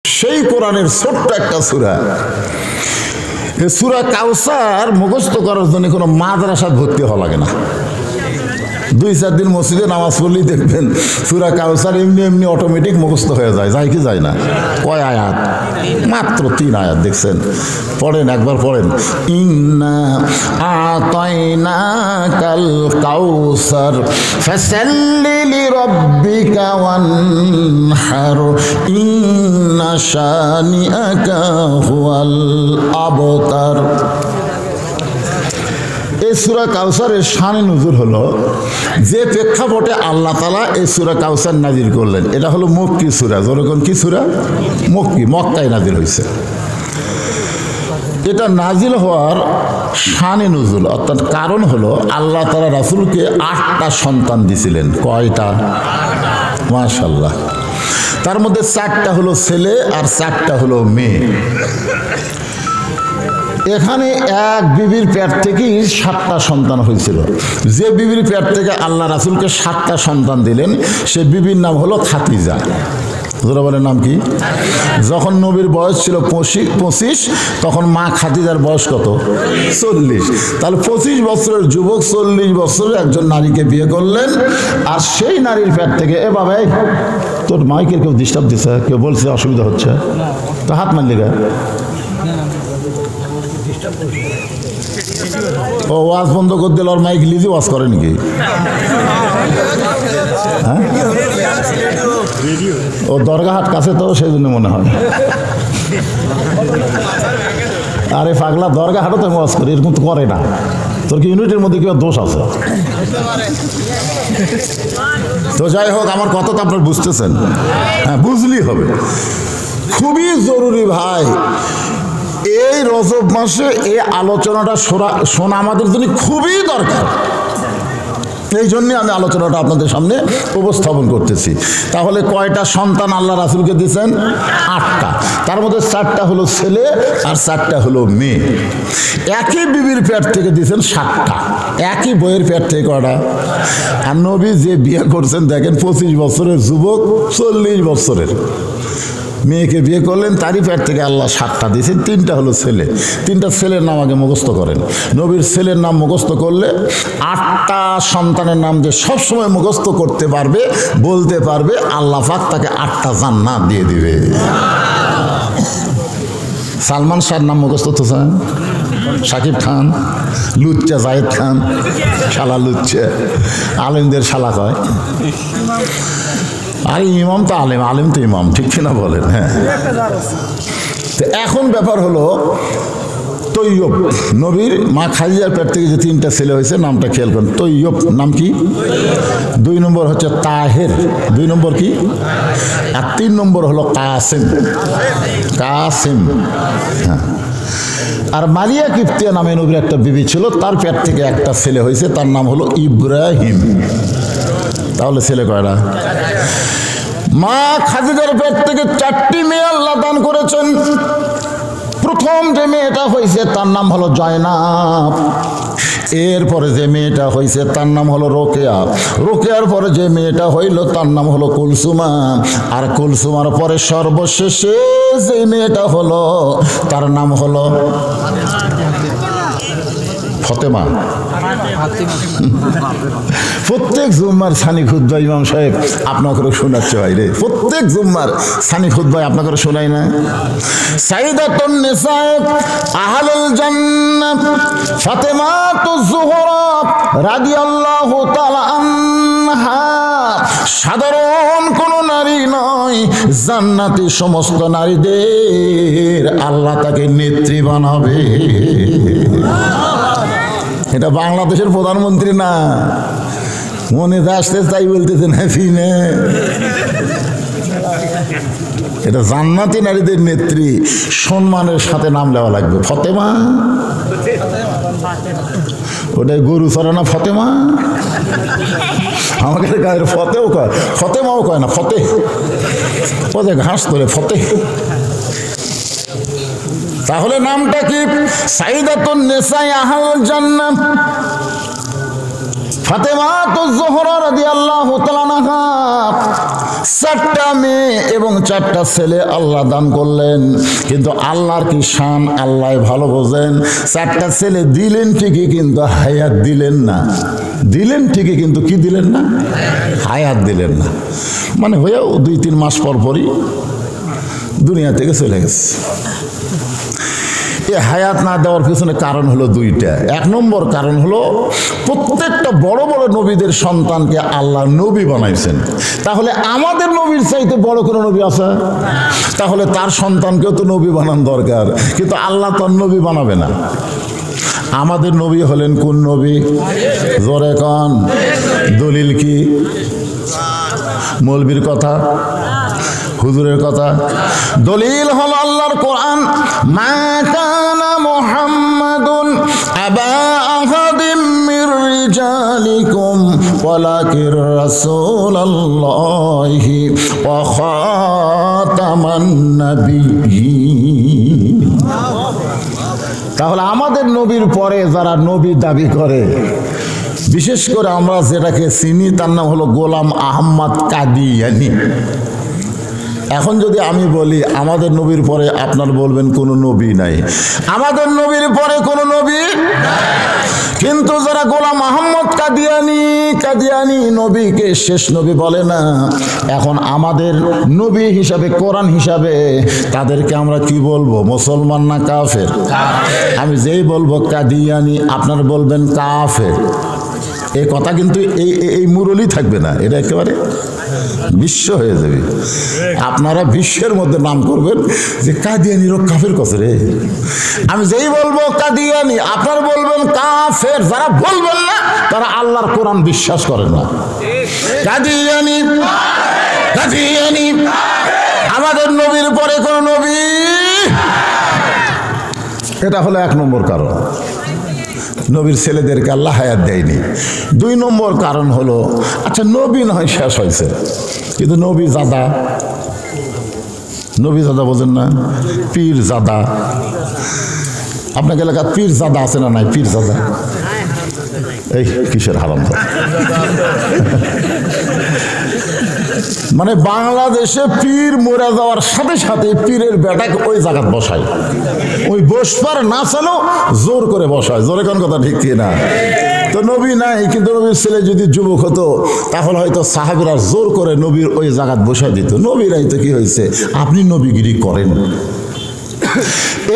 সেই কোরআনের ছোট্ট একটা সূরা। এই সূরা কাউসার মুখস্থ করার জন্য কোনো মাদ্রাসায় ভর্তি হওয়া লাগে না। 2-4 দিন মসজিদে নামাজ পড়লেই দেখবেন সূরা কাউসার এমনি এমনি অটোমেটিক মুখস্থ হয়ে যায়। যায় কি যায় না? কয় আয়াত? মাত্র 3 আয়াত। দেখছেন? পড়েন, একবার পড়েন। ইন্না আতাইনাকাল কাউসার ফাসাল্লি লিরাব্বিকা ওয়ানহার ইন্না শানিআকা হুয়াল আবতার। এই সূরা কাউসারের শানে নুজুল হলো যে প্রেক্ষাপটে আল্লাহ তাআলা এই সূরা কাউসার নাজিল করলেন। এটা হলো মক্কি সূরা। যেরকম কি সূরা? মক্কি, মক্কায় নাজিল হয়েছে। এটা নাজিল হওয়ার শানে নুজুল, অর্থাৎ কারণ হলো আল্লাহ তাআলা রাসূলকে 8টা সন্তান দিছিলেন। কয়টা? মাশাআল্লাহ। তার মধ্যে 4টা হলো ছেলে আর 4টা হলো মেয়ে। এখানে এক বিবির পেট থেকেই 7টা সন্তান হয়েছিল। যে বিবির পেট থেকে আল্লাহ রাসূলকে 7টা সন্তান দিলেন সে বিবির নাম হলো খাদিজা। জোরাবারের নাম কি? যখন নবীর বয়স ছিল 25, তখন মা খাদিজার বয়স কত? 40। তাহলে 25 বছরের যুবক 40 বছরের একজন নারীকে বিয়ে করলেন। আর সেই নারীর পেট থেকে, এ বাবা তোর মাইকের কেউ ডিস্টার্ব দিচ্ছে, কেউ বলছে অসুবিধা হচ্ছে, তো হাত মারলি গা। ও ওয়াজ বন্ধ করে দিল, আর মাইক লিজি ওয়াজ করে নাকি? হ্যাঁ, ও দরগাহাট কাছে তো, সেই জন্য মনে হয়। আরে পাগলা, দরগাহাটও তো ওয়াজ করে, এরকম তো করে না। তোর কি ইউনিটের মধ্যে কেউ দোষ আছে? তো যাই হোক, আমার কথা তো আপনার বুঝতেছেন। হ্যাঁ, বুঝলেই হবে। খুবই জরুরি ভাই, এই রজব মাসে এই আলোচনাটা শোনা আমাদের জন্য খুবই দরকার। এই জন্যে আমি আলোচনাটা আপনাদের সামনে উপস্থাপন করতেছি। তাহলে কয়টা সন্তান আল্লাহ রাসূলকে দিয়েছেন? 8টা। তার মধ্যে 4টা হলো ছেলে আর 4টা হলো মেয়ে। একই বিবির পেট থেকে দিয়েছেন 7টা। একই বইয়ের পেট থেকে কয়টা? আর নবী যে বিয়ে করছেন দেখেন, 25 বছরের যুবক 40 বছরের মেয়েকে বিয়ে করলেন, তারই পেট থেকে আল্লাহ 7টা দিয়েছেন। 3টা হলো ছেলে। 3টা ছেলের নাম আগে মুখস্থ করেন। নবীর ছেলের নাম মুখস্থ করলে 8টা সন্তানের নাম যে সবসময় মুখস্থ করতে পারবে, বলতে পারবে, আল্লাহ পাক তাকে 8টা জান্নাত দিয়ে দিবে। সালমান শাহর নাম মুখস্থ তো স্যার? শাকিব খান, লুচ্চা জায়েদ খান, শালা লুচ্চা, আলেমদের শালা কয়। আরে ইমাম তো আলেম, আলেম তো ইমাম, ঠিক কিনা বলেন? হ্যাঁ। তো এখন ব্যাপার হলো তৈয়ব। নবীর মা খাদিজার পেট থেকে যে 3টা ছেলে হয়েছে, নামটা খেয়াল করেন। তৈয়ব নাম কি? 2 নম্বর হচ্ছে তাহের। 2 নম্বর কি? আর 3 নম্বর হলো কাসেম। কাসেম, হ্যাঁ। আর মারিয়া কিপ্তিয়া নামে নবীর একটা বিবি ছিল, তার পেট থেকে একটা ছেলে হয়েছে, তার নাম হলো ইব্রাহিম। তাহলে ছেলে কয়টা? মা খাদিজার পেট থেকে 4টি মেয়ে আল্লাহ দান করেছেন। প্রথম যে মেয়েটা হয়েছে তার নাম হলো জয়নাব। এরপরে যে মেয়েটা হয়েছে তার নাম হলো রোকেয়া। রোকেয়ার পরে যে মেয়েটা হইল তার নাম হলো কুলসুমা। আর কুলসুমার পরে সর্বশেষে যে মেয়েটা হলো তার নাম হলো ফতেমা। প্রত্যেক জুম্মার সানি খুতবা ইমাম সাহেব আপনাকে শোনাচ্ছে ভাই রে, প্রত্যেক জুম্মার সানি খুতবা আপনাকে শোনাই না? সাইদাতুন নিসা আহলুল জান্নাহ ফাতেমাতুজ জোহরা রাদিয়াল্লাহু তাআলা আনহা সাধারণ কোন নারী নয়, জান্নাতি সমস্ত নারীদের আল্লাহ তাকে নেত্রী বানাবে। এটা বাংলাদেশের প্রধানমন্ত্রী না, মনে আসতে তাই বলতেছেন হ্যাঁ। এটা জান্নাতি নারীদের নেত্রী, সম্মানের সাথে নাম নেওয়া লাগবে। ফতেমা, ওটাই গরু চড়ে না ফতেমা? আমাকে গায়ের ফতেও কয়, ফতেমাও কয় না, ফতে ওদের ঘাস তোলে ফতে। তাহলে নামটা কি? সাইদাতুন নিসা আহলুল জান্নাহ ফাতেমাতুজ জোহরা রাদিয়াল্লাহু তাআলা আনহা 4টা মেয়ে এবং 4টা ছেলে আল্লাহ দান করলেন, কিন্তু আল্লাহর কি শান আল্লাহ ভালো বোঝেন। 4টা ছেলে দিলেন ঠিকই, কিন্তু হায়াত দিলেন না। দিলেন ঠিকই, কিন্তু কি দিলেন না? হায়াত দিলেন না। মানে হয়েও 2-3 মাস পর পরই দুনিয়া থেকে চলে গেছে। এই হায়াত না দেওয়ার পিছনে কারণ হলো 2টা। 1 নম্বর কারণ হলো প্রত্যেকটা বড় বড় নবীদের সন্তানকে আল্লাহ নবী বানাইছেন। তাহলে আমাদের নবীর চাইতে বড় কোনো নবী আছে? তাহলে তার সন্তানকেও তো নবী বানানো দরকার, কিন্তু আল্লাহ তার নবী বানাবে না। আমাদের নবী হলেন কোন নবী? জোরে কোন। দলিল কি? মৌলবীর কথা, হুজুরের কথা? দলিল হলো আল্লাহর কোরআন। মা কানা মুহাম্মাদুন আবা আহাদিম মির রিজালিকুম ওয়ালাকির রাসূলুল্লাহি ওয়া খাতামান নাবিয়্যিন। তাহলে আমাদের নবীর পরে যারা নবী দাবি করে, বিশেষ করে আমরা যেটাকে চিনি তার নাম হলো গোলাম আহমদ কাদিয়ানী। এখন যদি আমি বলি আমাদের নবীর পরে, আপনার বলবেন কোনো নবী নাই। আমাদের নবীর পরে কোনো নবী নাই, কিন্তু যারা গোলাম আহমদ কাদিয়ানী নবীকে শেষ নবী বলে না, এখন আমাদের নবী হিসাবে, কোরআন হিসাবে তাদেরকে আমরা কি বলবো? মুসলমান না কাফের? আমি যেই বলবো কাদিয়ানী, আপনার বলবেন কাফের। এই কথা কিন্তু এই মুরলি থাকবে না, এটা একেবারে বিশ্ব হয়ে যাবে। আপনারা বিশ্বের মধ্যে নাম করবেন যে কাদিয়ানির কাফের কত রে। আমি যেই বলবো কাদিয়ানি, আপনারা বলবেন কাফের। যারা বলবেন না তারা আল্লাহর কোরআন বিশ্বাস করেন না। কাদিয়ানি আমাদের নবীর পরে কোন নবী, এটা হলো 1 নম্বর কারণ। নবীর ছেলেদেরকে আল্লাহ হায়াত দেয়নি। 2 নম্বর কারণ হলো, আচ্ছা নবী নয় শেষ হয়েছে, কিন্তু নবী জাদা বোঝেন না? পীর জাদা। আপনাকে এলাকার পীর জাদা আছে না নাই? পীর জাদা এই কিসের হারাম? মানে বাংলাদেশে পীর মরে যাওয়ার সাথে সাথে পীরের বেটাকে ওই জায়গায় বসায়, ওই বসবার না চালো জোর করে বসায়। জোরে কোন কথা ঠিক কি না? তো নবী নাই, কিন্তু নবীর ছেলে যদি যুবক হতো তাহলে হয়তো সাহাবীরা জোর করে নবীর ওই জায়গায় বসায় দিত। নবী নাই তো কি হয়েছে? আপনি নবীগিরি করেন।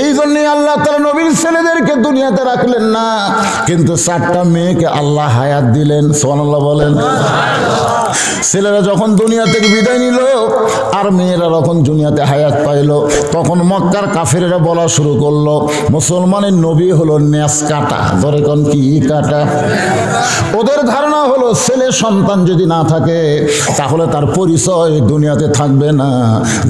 এই জন্য আল্লাহ তাআলা নবীর ছেলেদেরকে দুনিয়াতে রাখলেন না, কিন্তু 4টা মেয়েকে আল্লাহ হায়াত দিলেন। সুবহানাল্লাহ বলেন। ছেলেরা যখন দুনিয়া থেকে বিদায় নিল আর মেয়েরা যখন দুনিয়াতে হায়াত পাইল, তখন মক্কার কাফেরেরা বলা শুরু করলো মুসলমানের নবী হলো নেস কাটা। ধরে কোন কি কাটা? ওদের ধারণা হলো ছেলে সন্তান যদি না থাকে তাহলে তার পরিচয় দুনিয়াতে থাকবে না।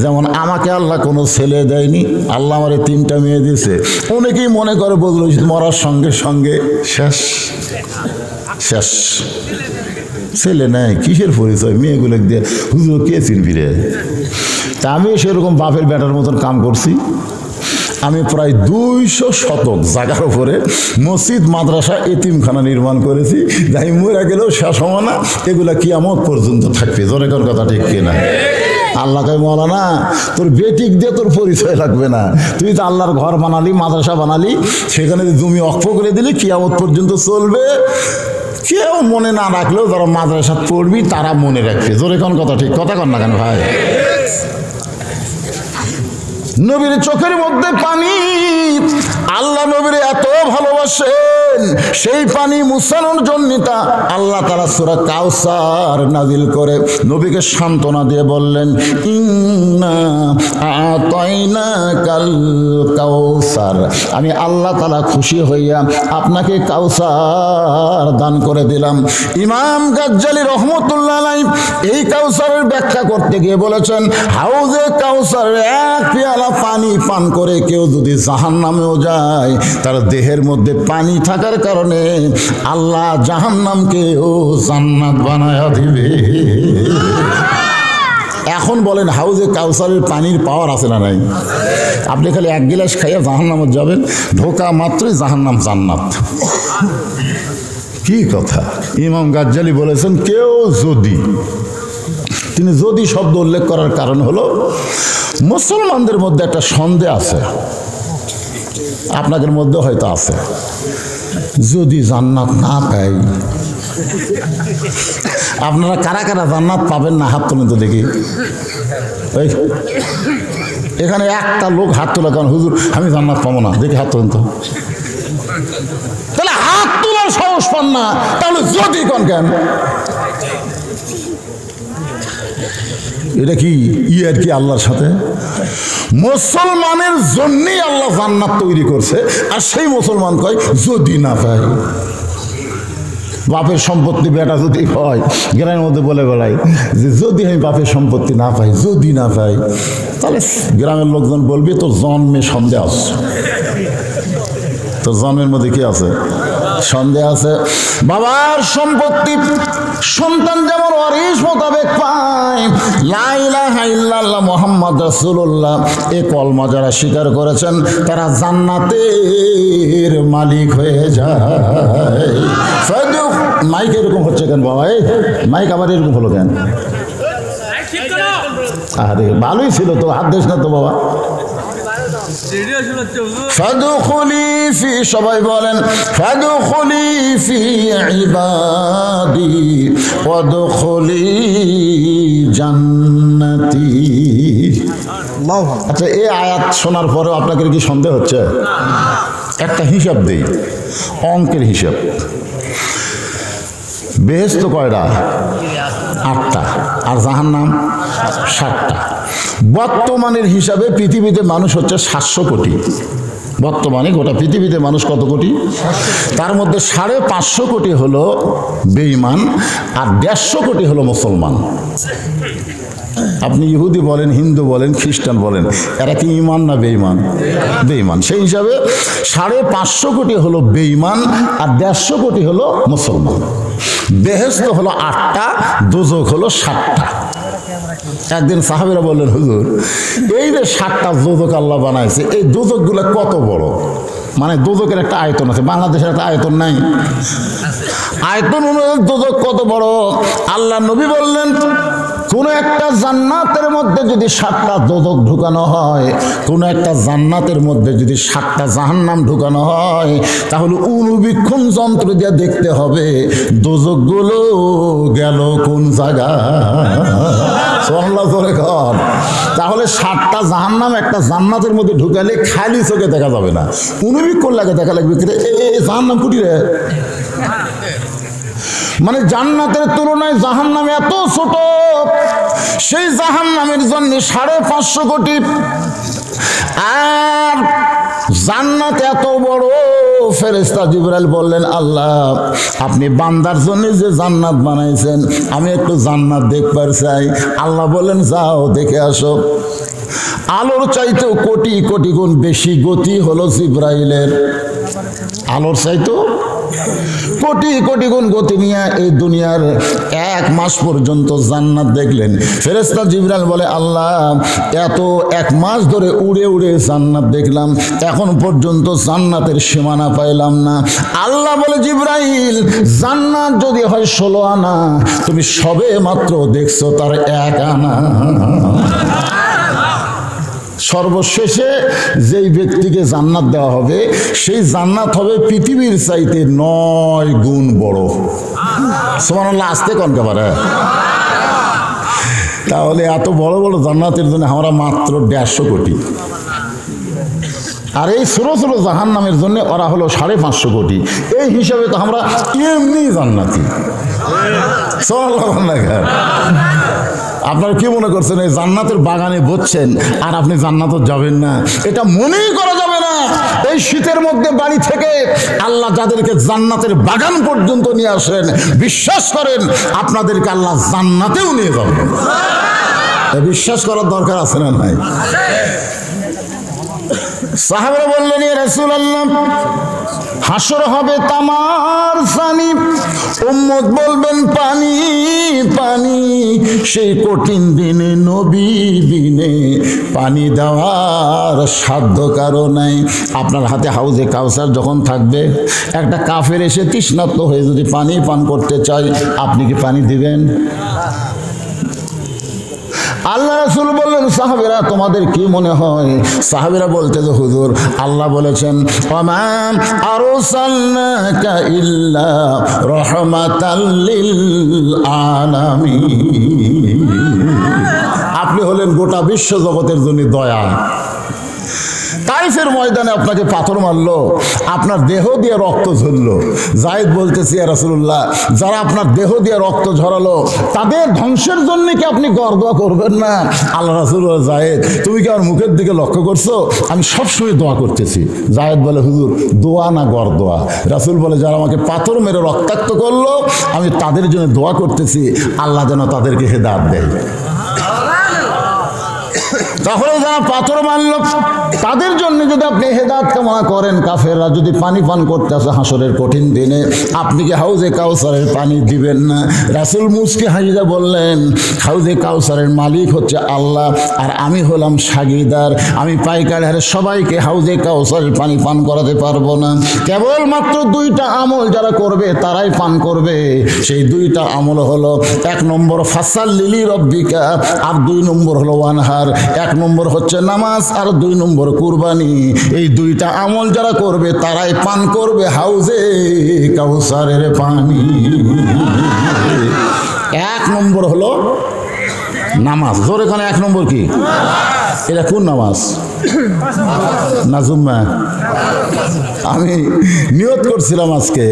যেমন আমাকে আল্লাহ কোনো ছেলে দেয়নি, আল্লাহ আমারে 3টা মেয়ে দিয়েছে। অনেকেই মনে করে বললো মরার সঙ্গে সঙ্গে শেষ। ছেলে নাই, কিসের পরিচয়? মেয়েগুলো দিয়ে হুজুর কে চিনবি রে? তা আমি সেরকম বাপের বেটার মতন কাম করছি। আমি প্রায় 200 শতক জায়গার উপরে মসজিদ, মাদ্রাসা, এতিমখানা নির্মাণ করেছি। যাই মরে গেলেও শেষ হওয়া না, এগুলা কিয়ামত পর্যন্ত থাকবে। জোরে কোন কথা ঠিক কিনা? আল্লাহ কয় মৌলানা তোর বেটিক দিয়ে তোর পরিচয় লাগবে না, তুই তো আল্লাহর ঘর বানালি, মাদ্রাসা বানালি, সেখানে জমি অক্ষ করে দিলি, কিয়ামত পর্যন্ত চলবে। কেউ মনে না রাখলেও যারা মাদ্রাসা পড়বি তারা মনে রাখবে। জোরে কোন কথা ঠিক? কথা কন না কেন ভাই? নবীর চোখের মধ্যে পানি, আল্লাহ নবীর এত ভালোবাসেন, সেই পানি মুছানোর জন্য তা আল্লাহ তাআলা সূরা কাউসার নাজিল করে নবীকে সান্ত্বনা দিয়ে বললেন ইন্না আতাইনাকাল কাউসার। আমি আল্লাহ তাআলা খুশি হইয়া আপনাকে কাউসার দান করে দিলাম। ইমাম গাজ্জালী রহমতুল্লাহ আলাইহি এই কাউসারের ব্যাখ্যা করতে গিয়ে বলেছেন, হাউজে কাউসার এক পেয়ালা পানি পান করে কেউ যদি জাহান্নামেও যায়, তার দেহের মধ্যে পানি থাকার কারণে আল্লাহ জাহান্নামকেও জান্নাত বানায়া দিবে। এখন বলেন হাউজে কাউসারের পানির পাওয়ার আছে না নাই? আপনি খালি 1 গিলাস খাইয়া জাহান্নামে যাবেন, ঢোকা মাত্রই জাহান্নাম জান্নাত। কি কথা! ইমাম গাজ্জালি বলেছেন কেউ যদি, তিনি যদি শব্দ উল্লেখ করার কারণ হলো মুসলমানদের মধ্যে একটা সন্দেহ আছে, আপনাদের মধ্যে হয়তো আছে, যদি জান্নাত না পাই। আপনারা কারা কারা জান্নাত পাবেন না হাত তুলেন তো দেখি। এই এখানে একটা লোক হাত তোলা, কারণ হুজুর আমি জান্নাত পাবো না, দেখি হাত তোলেন তো। তাহলে হাত তোলার সাহস পান না, তাহলে যদি কোন কেন? এটা কি আর কি আল্লাহর সাথে? মুসলমানের জন্যই আল্লাহ জান্নাত তৈরি করছে, আর সেই মুসলমান কয় যদি না পাই। বাপের সম্পত্তি বেটা যদি হয়, গ্রামের মধ্যে বলে বেড়াই যে যদি আমি বাপের সম্পত্তি না পাই, যদি না পাই, তাহলে গ্রামের লোকজন বলবে তোর জন্মে সন্দেহ আছে, তোর জন্মের মধ্যে কি আছে? সন্দেহ আছে। বাবার সম্পত্তি সন্তান যেমন ওয়ারিশ মোতাবেক পায়, লা ইলাহা ইল্লাল্লাহ মুহাম্মদ রাসূলুল্লাহ এ কলমা যারা স্বীকার করেছেন তারা জান্নাতের মালিক হয়ে যায়। মাইক এরকম হচ্ছে কেন বাবা? এই মাইক আবার এরকম হলো কেন? আরে ভালোই ছিল তো, হাত দিস না তো বাবা। ফাদখুলি ফি, সবাই বলেন ফাদখুলি ফি ইবাদি ওয়াদখুলি জান্নাতি। আচ্ছা, এই আয়াত শোনার পরেও আপনাদের কি সন্দেহ হচ্ছে? একটা হিসাব দেই, অঙ্কের হিসাব। বেহেশত কয়টা? 8টা, আর জাহান্নাম 7টা। বর্তমানের হিসাবে পৃথিবীতে মানুষ হচ্ছে 700 কোটি। বর্তমানে গোটা পৃথিবীতে মানুষ কত কোটি? তার মধ্যে 550 কোটি হলো বেঈমান, আর 150 কোটি হলো মুসলমান। আপনি ইহুদি বলেন, হিন্দু বলেন, খ্রিস্টান বলেন, এরা কি ইমান না বেঈমান? বেঈমান। সেই হিসাবে 550 কোটি হলো বেঈমান, আর 150 কোটি হলো মুসলমান। বেহেশত হলো 8টা, দোজখ হলো 7টা। একদিন সাহাবীরা বললেন হুজুর এই যে 7টা দোজখ আল্লাহ বানাইছে, এই দোজখগুলো কত বড়? মানে দোজখের একটা আয়তন আছে, বাংলাদেশের একটা আয়তন নাই? আয়তন অনুযায়ী দোজখ কত বড়? আল্লাহ নবী বললেন কোন একটা জান্নাতের মধ্যে যদি 7টা দোজখ ঢুকানো হয়, কোন একটা জান্নাতের মধ্যে যদি 7টা জাহান্নাম ঢুকানো হয়, তাহলে অনুবীক্ষণ যন্ত্র দিয়ে দেখতে হবে দোজখগুলো গেল কোন জায়গায়। সুবহানাল্লাহ জোরে কর। তাহলে 7টা জাহান্নাম একটা জান্নাতের মধ্যে ঢুকালে খালি চোখে দেখা যাবে না, অনুবীক্ষণ লাগে দেখা লাগবে এই জাহান্নাম কুটি রে। মানে জান্নাতের তুলনায় জাহান্নাম এত ছোট, সেই জাহান্নামের জন্য 550 কোটি, আর জান্নাত এত বড়। ফেরেশতা জিবরাইল বললেন আল্লাহ আপনি বান্দার জন্য যে জান্নাত বানাইছেন, আমি একটু জান্নাত দেখবার চাই। আল্লাহ বললেন যাও দেখে আসো। আলোর চাইতেও কোটি কোটি গুণ বেশি গতি হলো জিবরাইলের, আলোর চাইতেও কোটি কোটি গুণ গতি নিয়ে এই দুনিয়ার 1 মাস পর্যন্ত জান্নাত দেখলেন। ফেরেশতা জিবরাইল বলে আল্লাহ এত 1 মাস ধরে উড়ে উড়ে জান্নাত দেখলাম, এখন পর্যন্ত জান্নাতের সীমানা পাইলাম না। আল্লাহ বলে জিবরাইল জান্নাত যদি হয় 16 আনা, তুমি সবে মাত্র দেখছো তার 1 আনা। সর্বশেষে যেই ব্যক্তিকে জান্নাত দেওয়া হবে, সেই জান্নাত হবে পৃথিবীর চাইতে 9 গুণ বড়। সুবহানাল্লাহ, আসতে কোন কেবারে। তাহলে এত বড় বড় জান্নাতের জন্য আমরা মাত্র 150 কোটি, আর এই ছোট ছোট জাহান্নামের জন্য ওরা হলো 550 কোটি। এই হিসাবে তো আমরা এমনি জান্নাতি। আপনারা কি মনে করছেন এই জান্নাতের বাগানে বসছেন আর আপনি জান্নাতে যাবেন না? এটা মনেই করা যাবে না। এই শীতের মধ্যে বাড়ি থেকে আল্লাহ যাদেরকে জান্নাতের বাগান পর্যন্ত নিয়ে আসেন, বিশ্বাস করেন আপনাদেরকে আল্লাহ জান্নাতেও নিয়ে যাবেন। বিশ্বাস করার দরকার আছে না নাই? সাহাবারা বললেন, ইয়া রাসূলুল্লাহ, হাসর হবে তামার পানি, উম্মত বলবেন পানি পানি। সেই কঠিন দিনে নবী বিনে পানি দেওয়ার সাধ্য কারো নাই। আপনার হাতে হাউজে কাউসার যখন থাকবে, একটা কাফের এসে তৃষ্ণার্ত হয়ে যদি পানি পান করতে চায়, আপনি কি পানি দিবেন? আল্লাহ রাসূল বললেন, সাহাবীরা তোমাদের কি মনে হয়? সাহাবীরা বলতে, যে হুজুর আল্লাহ বলেছেন, ওয়ামা আরসালনাকা ইল্লা রাহমাতাল লিল আলামিন। আপনি হলেন গোটা বিশ্ব জগতের জন্য দয়া। তাইফের ময়দানে আপনাকে পাথর মারলো, আপনার দেহ দিয়ে রক্ত ঝরলো। যায়েদ বলতেছি, ইয়া রাসূলুল্লাহ, যারা আপনার দেহ দিয়ে রক্ত ঝরালো তাদের ধ্বংসের জন্য কি আপনি গড় দোয়া করবেন না? আল্লাহ রাসূল বলে, যায়েদ তুমি কি আমার মুখের দিকে লক্ষ্য করছো? আমি সবসময় দোয়া করতেছি। যায়েদ বলে, হুজুর দোয়া না গড় দোয়া? রাসূল বলে, যারা আমাকে পাথর মেরে রক্তাক্ত করলো আমি তাদের জন্য দোয়া করতেছি, আল্লাহ যেন তাদেরকে হেদায়েত দেয়। তাহলে যারা পাথর মারল তাদের জন্য যদি আপনি হেদায়েত কামনা করেন, কাফেররা যদি পানি পান করতে আসে হাসরের কঠিন দিনে, আপনি কি হাউজে কাউসারের পানি দিবেন না? রাসূল মুসকে হাসিয়া বললেন, হাউজে কাউসারের মালিক হচ্ছে আল্লাহ, আর আমি হলাম সাগিদার। আমি পাইকারি হারে সবাইকে হাউজে কাউসারের পানি পান করাতে পারবো না। কেবলমাত্র দুইটা আমল যারা করবে তারাই পান করবে। সেই দুইটা আমল হলো, এক নম্বর ফাসাল্লি লিরাব্বিকা, আর দুই নম্বর হলো ওয়ানহার। এক নম্বর হচ্ছে নামাজ, আর দুই নম্বর কুরবানি। এই দুইটা আমল যারা করবে তারাই পান করবে হাউজে কাউসারের পানি। এক নম্বর হলো নামাজ। জোরে কানে এক নম্বর কি? এটা কোন নামাজ? না জুম্মা? আমি নিয়ত করছিলাম আজকে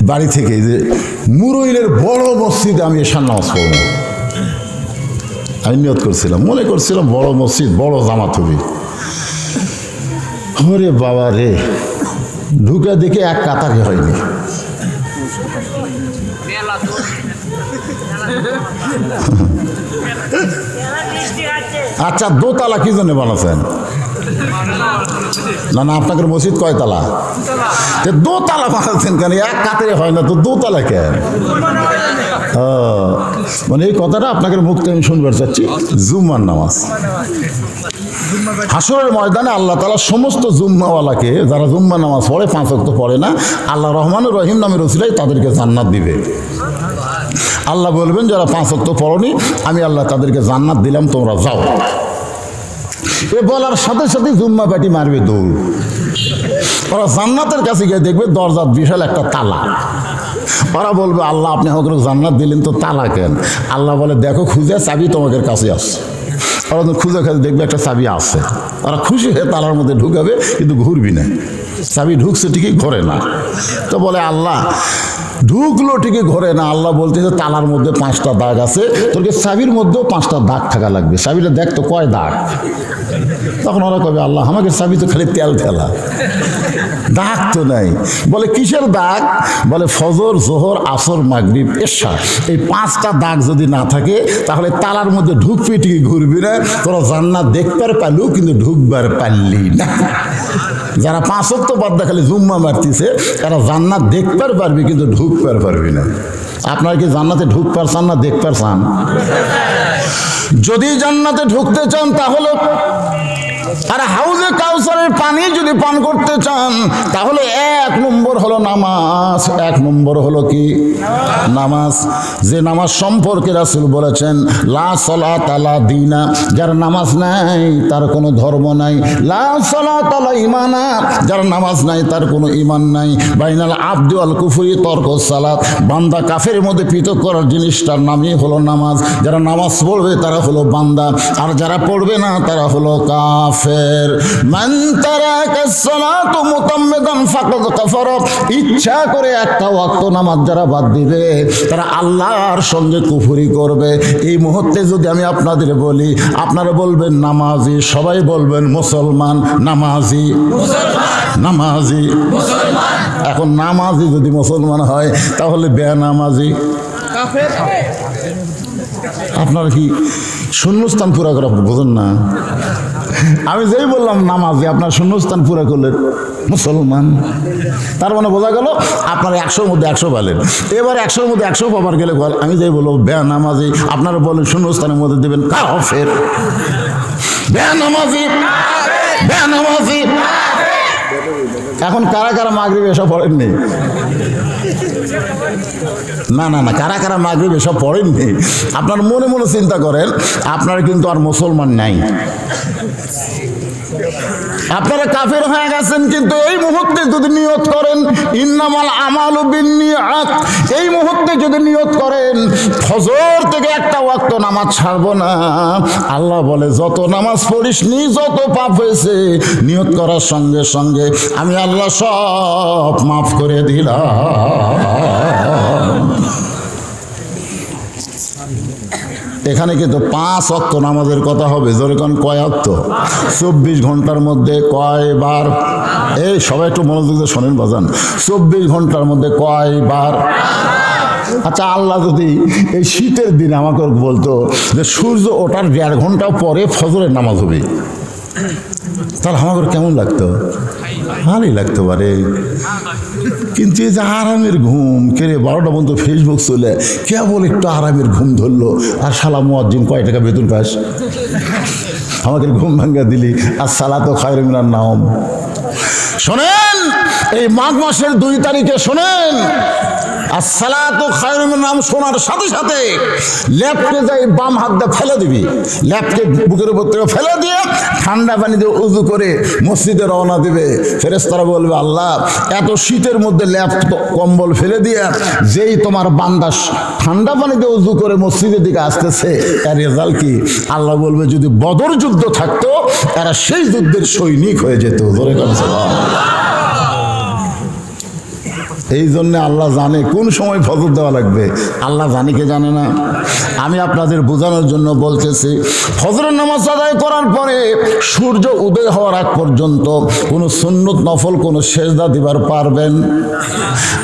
বাড়ি থেকে যে মুরইলের বড় মসজিদে আমি এশার নামাজ পড়ব। আমি নিয়ত করছিলাম, মনে করছিলাম বড় মসজিদ, বড় জামাত হবে। ওরে বাবা রে, ঢুকে দেখে এক কাতারে হয়নি। আচ্ছা, দোতলা কি জন্য বানাচ্ছেন? না না, আপনাদের মসজিদ কয়তলা? দোতলা বানাচ্ছেন কেন? এক কাতারে হয় না তো দোতলা কেন? মানে এই কথাটা আপনাদের মুখ থেকে আমি শুনবার চাচ্ছি। জুম্মার নামাজ, হাসরের ময়দানে আল্লাহ তাআলা সমস্ত জুম্মাওয়ালাকে, যারা জুম্মা নামাজ পড়ে, 5 ওয়াক্ত পড়ে না, আল্লাহ রহমানুর রহিম নামের ওসিলায় তাদেরকে জান্নাত দিবে। আল্লাহ বলবেন, যারা 5 ওয়াক্ত পড়নি আমি আল্লাহ তাদেরকে জান্নাত দিলাম, তোমরা যাও। এ বলার সাথে সাথে জুম্মা পাটি মারবে দৌড়। ওরা জান্নাতের কাছে গিয়ে দেখবে দরজার বিশাল একটা তালা। ওরা বলবে, আল্লাহ আপনি আমাকে জান্নাত দিলেন তো তালা কেন? আল্লাহ বলে, দেখো খুঁজে চাবি তোমাদের কাছে আসছে। ওরা খুঁজে খুঁজে দেখবে একটা চাবি আছে। ওরা খুশি হয়ে তালার মধ্যে ঢুকাবে, কিন্তু ঘুরবি না। চাবি ঢুকছে ঠিকই, ঘরে না। তো বলে, আল্লাহ ঢুকলো ঠিকই, ঘরে না। আল্লাহ বলতেছে, তালার মধ্যে 5টা দাগ আছে, তোকে চাবির মধ্যেও 5টা দাগ থাকা লাগবে। চাবিটা দেখ তো কয় দাগ। তখন ওরা কবে, আল্লাহ আমাকে চাবি তো খালি তেল ঠেলা, দাগ তো নাই। বলে, কিসের দাগ? বলে, ফজর, জোহর, আসর, মাগরিব, এশা, এই 5টা দাগ যদি না থাকে তাহলে তালার মধ্যে ঢুকবি ঠিকই, ঘুরবি না। তোরা জান্নাত দেখবার পারলু, কিন্তু ঢুকবার পারলি না। যারা 5 ওয়াক্ত বাদ খালি জুম্মা মারতেছে, তারা জান্নাত দেখবার পারবি, কিন্তু ঢুকবার পারবি না। আপনার কি জান্নাতে ঢুকবার চান না দেখবার চান? যদি জান্নাতে ঢুকতে চান তাহলে, আর হাউজে কাউসারের পানি যদি পান করতে চান তাহলে 1 নম্বর হলো নামাজ। 1 নম্বর হলো কি? নামাজ। যে নামাজ সম্পর্কে রাসূল বলেছেন, লা সালাতা লা দীনা, যার নামাজ নাই তার কোনো ধর্ম নাই। লা সালাতা লা ঈমানা, যার নামাজ নাই তার কোনো ঈমান নাই। বাইনাল আবদি ওয়াল কুফরি তরকুস সালাত, বান্দা কাফের মধ্যে পৃথক করার জিনিসটার নামই হলো নামাজ। যারা নামাজ পড়বে তারা হলো বান্দা, আর যারা পড়বে না তারা হলো কাফের। মান তারাকাস সালাতু মুতাম্মিদান ফাকাদ কাফারা, ইচ্ছা করে একটা ওয়াক্ত নামাজ যারা বাদ দিবে তারা আল্লাহর সঙ্গে কুফরি করবে। এই মুহূর্তে যদি আমি আপনাদের বলি, আপনারা বলবেন নামাজি, সবাই বলবেন মুসলমান। নামাজি নামাজি মুসলমান। এখন নামাজি যদি মুসলমান হয় তাহলে বেনামাজি কাফের। আপনারা কি শূন্যস্থান পুরা করা বোঝেন না? আমি যেই বললাম নামাজে আপনার শূন্যস্থান পুরা করলেন মুসলমান, তার মানে বোঝা গেল আপনার 100-র মধ্যে 100 পেলেন। এবার 100-র মধ্যে 100 পাবার গেলে আমি যেই বলবো বেনামাজি, আপনারা বলেন শূন্যস্থানের মধ্যে দেবেন কাফের। বেনামাজি বেনামাজি। এখন কারা কারা মাগরিব এসব পড়েননি? না না না, কারা কারা মাগরিব এসব পড়েননি? আপনার মনে মনে চিন্তা করেন, আপনারা কিন্তু আর মুসলমান নাই, আপনারা কাফের হয়ে গেছেন। কিন্তু এই মুহূর্তে যদি নিয়ত করেন ইন্নামাল আমালু বিন্নিয়াত, এই মুহূর্তে যদি নিয়ত করেন ফজর থেকে একটা ওয়াক্ত নামাজ ছাড়বো না, আল্লাহ বলে যত নামাজ পড়িসনি, যত পাপ হয়েছে, নিয়ত করার সঙ্গে সঙ্গে আমি আল্লাহ সব মাফ করে দিলাম। এখানে কিন্তু 5 ওয়াক্ত নামাজের কথা হবে। যেরকম কয় ওয়াক্ত? 24 ঘন্টার মধ্যে কয়বার? এই সবাই একটু মনোযোগ দিয়ে শোনেন বাজান, 24 ঘন্টার মধ্যে কয়বার? আচ্ছা, আল্লাহ যদি এই শীতের দিনে আমাকে বলতো যে সূর্য ওঠার 1.5 ঘন্টা পরে ফজরের নামাজ হবে, তাহলে আমাকে কেমন লাগতো? ভালোই লাগতে পারে। কিন্তু এই যে আরামের ঘুম, কেড়ে 12টা পর্যন্ত ফেসবুক চলে, কেবল একটু আরামের ঘুম ধরলো, আর শালা মুয়াজ্জিন কয় টাকা বেতন পাস, আমাকে ঘুম ভাঙ্গা দিলি, আর সালাতু খায়রুম মিনান নাওম। শোনেন, এই মাঘ মাসের 2 তারিখে শোনেন, আর সালাতু খায়রুম মিনান নাওম শোনার সাথে সাথে ল্যাপটে যাই বাম হাত দিয়ে ফেলে দিবি, ল্যাপটে বুকের উপর থেকে ফেলে দিয়ে ঠান্ডা পানি দিয়ে উযু করে মসজিদে রওনা দিবে। ফেরেশতারা বলবে আল্লাহ, এত শীতের মধ্যে ল্যাপ কম্বল ফেলে দিয়ে যেই তোমার বান্দা ঠান্ডা পানি দিয়ে উযু করে মসজিদের দিকে আসতেছে, এর রেজাল্ট কি? আল্লাহ বলবে যদি বদর যুদ্ধ থাকতো, এরা সেই যুদ্ধের সৈনিক হয়ে যেত। জোরে কথা সুবহানাল্লাহ। এই জন্যে আল্লাহ জানে কোন সময় ফজর দেওয়া লাগবে, আল্লাহ জানে কে জানে না? আমি আপনাদের বোঝানোর জন্য বলতেছি, ফজরের নামাজ আদায় করার পরে সূর্য উদয় হওয়ার আগ পর্যন্ত কোনো সুন্নত নফল কোনো সেজদা দিবার পারবেন।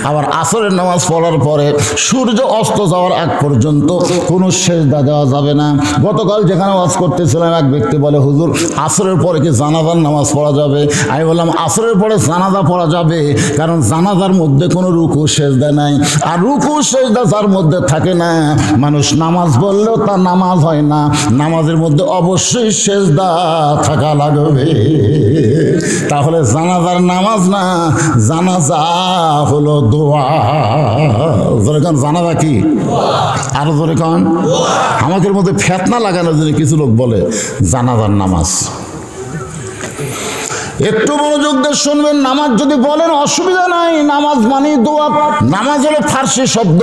আবার আসরের নামাজ পড়ার পরে সূর্য অস্ত যাওয়ার আগ পর্যন্ত কোনো সেজদা দেওয়া যাবে না। গতকাল যেখানে ওয়াজ করতেছিলাম, এক ব্যক্তি বলে হুজুর আসরের পরে কি জানাজার নামাজ পড়া যাবে? আমি বললাম আসরের পরে জানাজা পড়া যাবে, কারণ জানাজার মধ্যে কোনো রুকু সেজদা নাই, আর রুকু সেজদা যার মধ্যে থাকে না, মানুষ নামাজ বললেও তার নামাজ হয় না। নামাজের মধ্যে অবশ্যই সেজদা থাকা লাগবে। তাহলে জানাজার নামাজ না, জানাজা হলো দোয়া। জোরে কান, জানাজা কি? আর জোরে কান। আমাদের মধ্যে ফেতনা লাগানোর জন্য কিছু লোক বলে জানাজার নামাজ। একটু মনোযোগ দিয়ে শুনবেন, নামাজ যদি বলেন অসুবিধা নাই, নামাজ মানে দোয়া। নামাজ হলো ফার্সি শব্দ,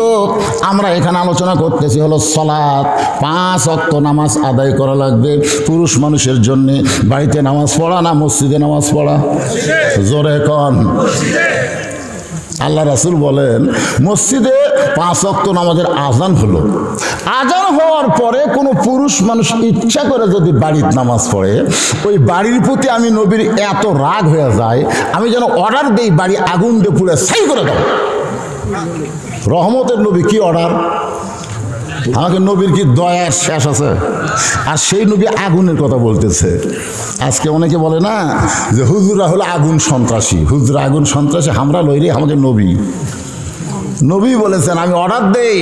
আমরা এখানে আলোচনা করতেছি হলো সালাত। 5 ওয়াক্ত নামাজ আদায় করা লাগবে পুরুষ মানুষের জন্য। বাড়িতে নামাজ পড়া না মসজিদে নামাজ পড়া? জোরে কন। আল্লাহ রাসূল বলেন মসজিদে 5 ওয়াক্ত নামাজের আজান হলো, আজান হওয়ার পরে কোনো পুরুষ মানুষ ইচ্ছা করে যদি বাড়িতে নামাজ পড়ে, ওই বাড়ির প্রতি আমি নবীর এত রাগ হয়ে যায়, আমি যেন অর্ডার দেই বাড়ি আগুন দিয়ে পুড়ে ছাই করে দাও। রহমতের নবী কি অর্ডার? আমাকে নবীর কি দয়ার শেষ আছে? আর সেই নবী আগুনের কথা বলতেছে। আজকে অনেকে বলে না যে হুজুরা হলো আগুন সন্ত্রাসী, হুজুরা আগুন সন্ত্রাসী, আমরা লইরে আমাকে নবী। নবী বলেছেন আমি অর্ডার দেই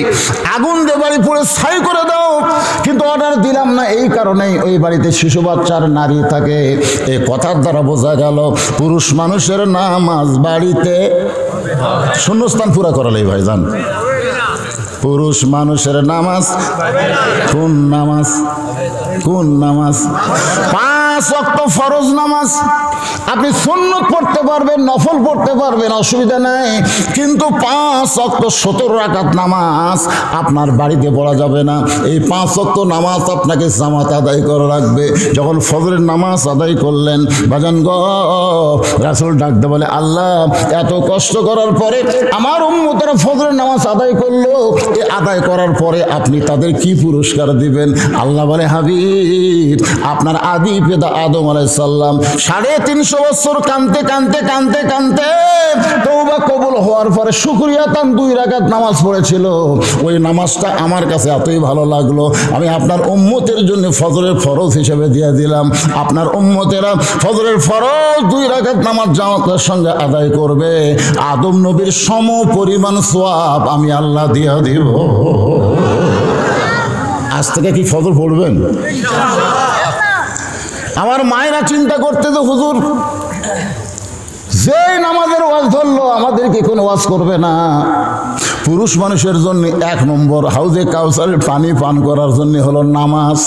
আগুন দিয়ে বাড়ি পুরো ছাই করে দাও, কিন্তু অর্ডার দিলাম না এই কারণেই ওই বাড়িতে শিশু বাচ্চার নারী থাকে। এই কথার দ্বারা বোঝা গেল পুরুষ মানুষের নামাজ বাড়িতে শূন্যস্থান পুরা করালেই ভাইজান। পুরুষ মানুষের নামাজ কোন নামাজ? কোন নামাজ? 5 ওয়াক্ত ফরজ নামাজ। আপনি সুন্নত পড়তে পারবেন, নফল পড়তে পারবেন, অসুবিধা নাই, কিন্তু 5 ওয়াক্ত 17 রাকাত নামাজ আপনার বাড়িতে পড়া যাবে না। এই 5 ওয়াক্ত নামাজ আপনাকে জামাত আদায় করা লাগবে। যখন ফজরের নামাজ আদায় করলেন বাজান গো, রাসূল ডাকতে বলে আল্লাহ এত কষ্ট করার পরে আমার উম্মতেরা ফজরের নামাজ আদায় করলো, এই আদায় করার পরে আপনি তাদের কি পুরস্কার দিবেন? আল্লাহ বলে হাবিব আপনার আদি পিতা পিতা আদম আলাইহিস সালাম 350 বছর কাঁদতে কাঁদতে কাঁদতে কাঁদতে তওবা কবুল হওয়ার পরে শুকরিয়া তান 2 রাকাত নামাজ পড়েছিল। ওই নামাজটা আমার কাছে এতই ভালো লাগলো, আমি আপনার উম্মতের জন্য ফজরের ফরজ হিসেবে দিয়ে দিলাম। আপনার উম্মতেরা ফজরের ফরজ 2 রাকাত নামাজ জামাতের সঙ্গে আদায় করবে, আদম নবীর সম পরিমাণ সওয়াব আমি আল্লাহ দিয়ে দিব। আজ থেকে কি ফজর পড়বেন? আমার মায়েরা চিন্তা করতে তো হুজুর যে নামাজের ওয়াজ ধরলো আমাদেরকে কোনো ওয়াজ করবে না। পুরুষ মানুষের জন্য 1 নম্বর হাউজে কাউসারের পানি পান করার জন্য হলো নামাজ,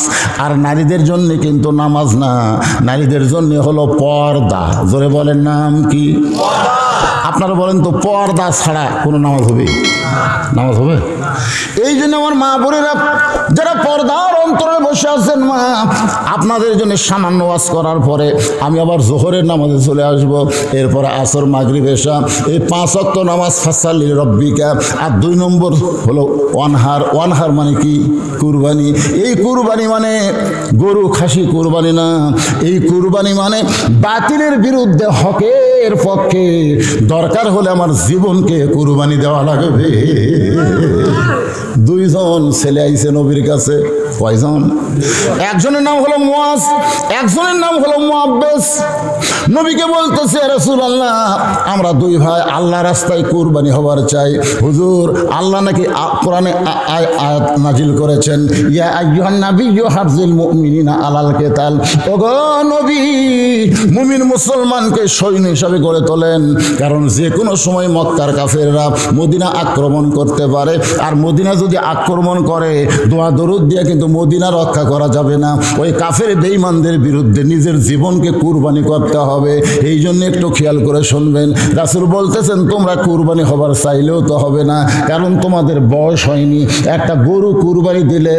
আর নারীদের জন্য কিন্তু নামাজ না, নারীদের জন্য হলো পর্দা। জোরে বলেন নাম কি? আপনারা বলেন তো পর্দা ছাড়া কোনো নামাজ হবে? নামাজ হবে? এই জন্য আমার মা বোনেরা যারা পর্দার অন্তরে বসে আছেন, মা আপনাদের জন্য সামান্য ওয়াজ করার পরে আমি আবার জোহরের নামাজে চলে আসব, এরপরে আসর মাগরিব এশা এই 5 ওয়াক্ত নামাজ ফাসাল্লি রব্বিকা। আর 2 নম্বর হলো ওয়ানহার। ওয়ানহার মানে কি? কুরবানি। এই কুরবানি মানে গরু খাসি কুরবানি না, এই কুরবানি মানে বাতিলের বিরুদ্ধে হকের পক্ষে দরকার হলে আমার জীবনকে কুরবানি দেওয়া লাগবে। 2 জন ছেলে আইছে নবীর কাছে। কয়জন? একজনের নাম হলো মুয়াজ, একজনের নাম হলো মুআব্বাস। নবীকে বলতেছে রাসূলুল্লাহ আমরা 2 ভাই আল্লাহ রাস্তায় কুরবানি হবার চাই। হুজুর আল্লাহ নাকি কোরআনে আয়াত নাজিল করেছেন, ইয়া আইয়ুহান নাবিয়্যু হাফজিল মুমিনিনা আলাল কিতাল। ওগো নবী মুমিন মুসলমানকে সৈন্য হিসাবে গড়ে তোলেন, কারণ যে কোনো সময় মক্কার কাফেররা মদিনা আক্রমণ করতে পারে, আর মদিনা যদি আক্রমণ করে দোয়া দরুদ দিয়ে কিন্তু মদিনা রক্ষা করা যাবে না। ওই কাফের বেঈমানদের বিরুদ্ধে নিজের জীবনকে কুরবানি করতে হবে। এই জন্য একটু খেয়াল করে শুনবেন, রাসূল বলতেছেন তোমরা কুরবানি হবার চাইলেও তো হবে না, কারণ তোমাদের বয়স হয়নি। একটা গরু কুরবানি দিলে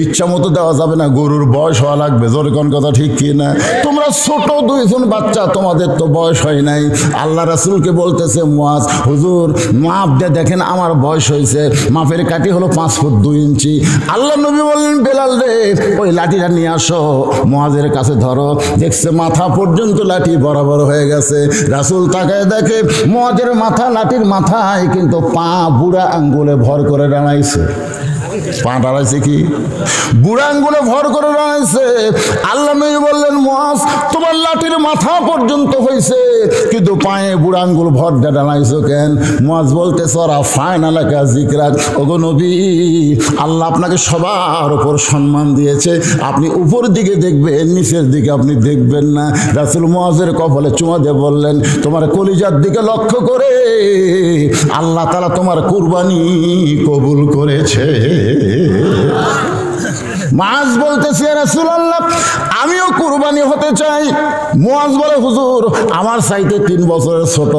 ইচ্ছা মতো দেওয়া যাবে না, গরুর বয়স হওয়া লাগবে। জোরে কোন কথা ঠিক কি না? তোমরা ছোট 2 জন বাচ্চা, তোমাদের তো বয়স হয় নাই। আল্লাহ রাসূলকে বলতেছে মুয়াজ হুজুর মাপ দিয়ে দেখেন আমার বয়স হয়েছে, মাপের কাঠি হলো 5 ফুট 2 ইঞ্চি। আল্লাহ নবী বললেন বেলাল রে ওই লাঠিটা নিয়ে আসো, মুয়াজের কাছে ধরো। দেখছে মাথা পর্যন্ত লাঠি বরাবর হয়ে গেছে। রাসূল তাকায় দেখে মুয়াজের মাথা, লাঠির মাথায় কিন্তু পা বুড়া আঙ্গুলে ভর করে দাঁড়াইছে। পা দাঁড়াইছে কি? বুড়া আঙ্গুলে ভর করে দাঁড়াইছে। আল্লাহ নবী বললেন মুয়াজ তোমার লাঠির মাথা পর্যন্ত হয়েছে, কিন্তু পায়ে বুড়া আঙ্গুল ভর দিয়ে দাঁড়াইছো কেন? মুয়াজ বলতে সরা ফাইনালাকা জিকরাক। ওগো নবী আল্লাহ আপনাকে সবার উপর সম্মান দিয়েছে, আপনি উপর দিকে দেখবেন, নিচের দিকে আপনি দেখবেন না। রাসূল মুয়াজের কপালে চুমা দিয়ে বললেন তোমার কলিজার দিকে লক্ষ্য করে আল্লাহ তাআলা তোমার কুরবানি কবুল করেছে। মুয়াজ বলতেছে রাসূলুল্লাহ আমিও কুরবানি হতে চাই। মুয়াজ বলে হুজুর আমার চাইতে 3 বছরের ছোট,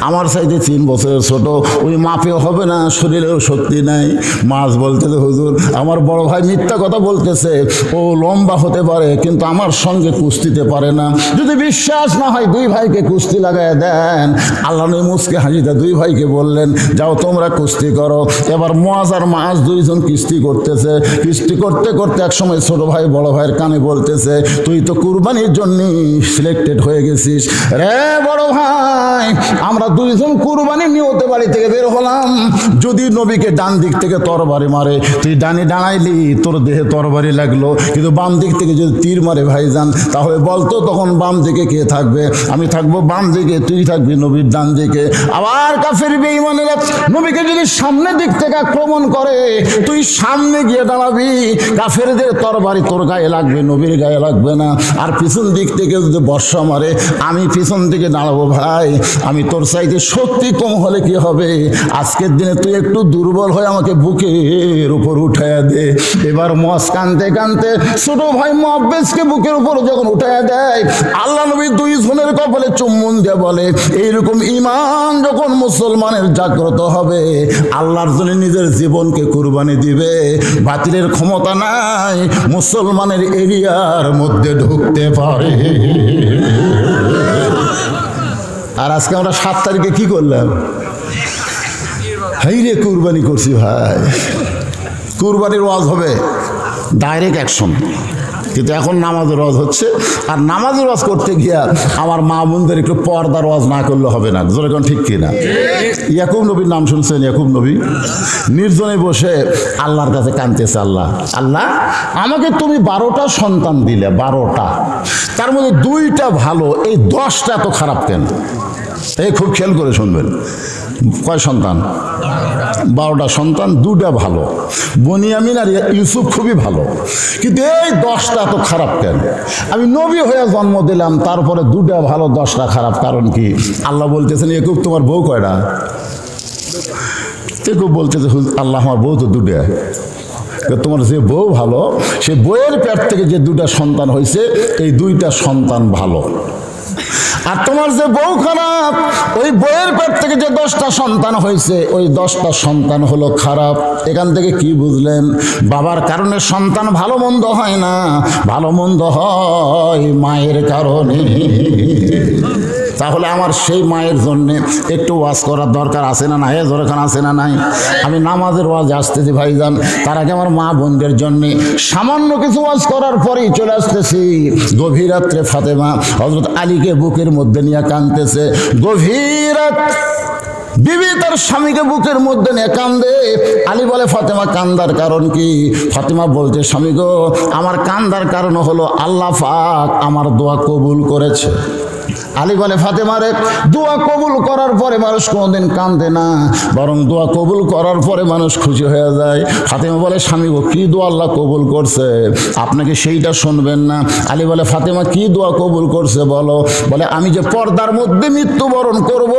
আমার চাইতে 3 বছরের ছোট, ওই মাপেও হবে না, শরীরেও শক্তি নাই। মুয়াজ বলতেছে হুজুর আমার বড় ভাই মিথ্যা কথা বলতেছে, ও লম্বা হতে পারে কিন্তু আমার সঙ্গে কুস্তিতে পারে না। যদি বিশ্বাস না হয় 2 ভাইকে কুস্তি লাগায় দেন। আল্লাহ নবী মুসকে হাসিতে 2 ভাইকে বললেন যাও তোমরা কুস্তি করো। এবার মুয়াজ আর মুয়াজ 2 জন কুস্তি করতেছে। কুস্তি করতে করতে এক সময় ছোট ভাই বড় ভাইয়ের কানে বলতেছে তুই তো কুরবানির জন্য সিলেক্টেড হয়ে গেছিস রে বড় ভাই, আমরা 2 জন কুরবানি নিয়তে বাড়ি থেকে বের হলাম। যদি নবীকে ডান দিক থেকে তরবারি মারে তুই ডানে দাঁড়াইলি, তোর দেহে তরবারি লাগলো, কিন্তু বাম দিক থেকে যদি তীর মারে ভাইজান তাহলে বলতো তখন বাম দিকে কে থাকবে? আমি থাকবো বাম দিকে, তুই থাকবি নবীর ডান দিকে। আবার কাফের বেঈমানেরা নবীকে যদি সামনের দিক থেকে আক্রমণ করে তুই সামনে গিয়ে দাঁড়াবি, কাফেরদের তরবারি তোর গায়ে লাগবে, নবীর গায়ে লাগবে না। আর পিছন দিক থেকে যদি বর্ষা মারে আমি পিছন দিকে দাঁড়াবো। ভাই আমি তোর চাইতে শক্তি কম হলে কি হবে? আজকের দিনে তুই একটু দুর্বল হয়ে আমাকে বুকের উপর উঠাইয়া দে। এবার মুয়াজ কানতে কানতে ছোট ভাই মুআব্বাসকে বুকের উপর যখন উঠাইয়া দেয়, আল্লাহ নবী 2 জনের কপালে চুম্বন দিয়ে বলে এইরকম ঈমান যখন মুসলমানের জাগ্রত হবে আল্লাহর জন্য নিজের জীবনকে কুরবানি দিবে, বাতিলের ক্ষমতা নাই মুসলমানের এরিয়ার মধ্যে ঢুকতে পারে। আর আজকে আমরা 7 তারিখে কি করলাম? হাইরে কুরবানি করছি ভাই। কুরবানির ওয়াজ হবে ডাইরেক্ট অ্যাকশন, কিন্তু এখন নামাজের ওয়াজ হচ্ছে, আর নামাজের ওয়াজ করতে গিয়া আমার মা বোনদের একটু পর্দার ওয়াজ না করলে হবে না। যেরকম ঠিক কিনা? ইয়াকুব নবীর নাম শুনছেন? ইয়াকুব নবী নির্জনে বসে আল্লাহর কাছে কাঁদতেছে, আল্লাহ আল্লাহ আমাকে তুমি 12টা সন্তান দিলে, 12টা, তার মধ্যে 2টা ভালো, এই 10টা এত খারাপ কেন? এই খুব খেয়াল করে শুনবেন। কয় সন্তান? 12টা সন্তান, 2টা ভালো, বনিয়ামিন আর ইউসুফ খুবই ভালো, কিন্তু এই 10টা এত খারাপ কেন? আমি নবী হয়ে জন্ম দিলাম, তারপরে 2টা ভালো 10টা খারাপ, কারণ কি? আল্লাহ বলতেছেন, ইয়াকুব তোমার বউ কয়টা? ইয়াকুব বলতেছে, আল্লাহ আমার বউ তো 2টা। তোমার যে বউ ভালো, সে বউয়ের পেট থেকে যে 2টা সন্তান হয়েছে, এই 2টা সন্তান ভালো। আর তোমার যে বউ খারাপ, ওই বউয়ের পেট থেকে যে 10টা সন্তান হয়েছে, ওই 10টা সন্তান হলো খারাপ। এখান থেকে কি বুঝলেন? বাবার কারণে সন্তান ভালো মন্দ হয় না, ভালো মন্দ হয় মায়ের কারণে। তাহলে আমার সেই মায়ের জন্য একটু ওয়াজ করার দরকার আছে না নাই? দরকার আছে না নাই? আমি নামাজের ওয়াজ আসতেছি ভাইজান, তার আগে আমার মা বোনদের জন্য সামান্য কিছু ওয়াজ করার পরেই চলে আসতেছি। গভীর রাত্রে ফাতেমা হযরত আলীকে বুকের মধ্যে নিয়ে কাঁদতেছে। গভীর রাত, বিবি তার স্বামীকে বুকের মধ্যে নিয়ে কান্দে। আলী বলে, ফাতেমা কান্দার কারণ কি? ফাতেমা বলছে, স্বামী গো, আমার কান্দার কারণ হলো আল্লাহ পাক আমার দোয়া কবুল করেছে। আলী বলে, ফাতেমারে, দোয়া কবুল করার পরে মানুষ কোনোদিন কান্দে না, বরং দোয়া কবুল করার পরে মানুষ খুশি হয়ে যায়। ফাতেমা বলে, স্বামী গো, কি দোয়া আল্লাহ কবুল করছে? আপনাকে সেইটা শুনবেন না? আলী বলে, ফাতেমা কি দোয়া কবুল করছে বলো? বলে, আমি যে পর্দার মধ্যে মৃত্যুবরণ করব,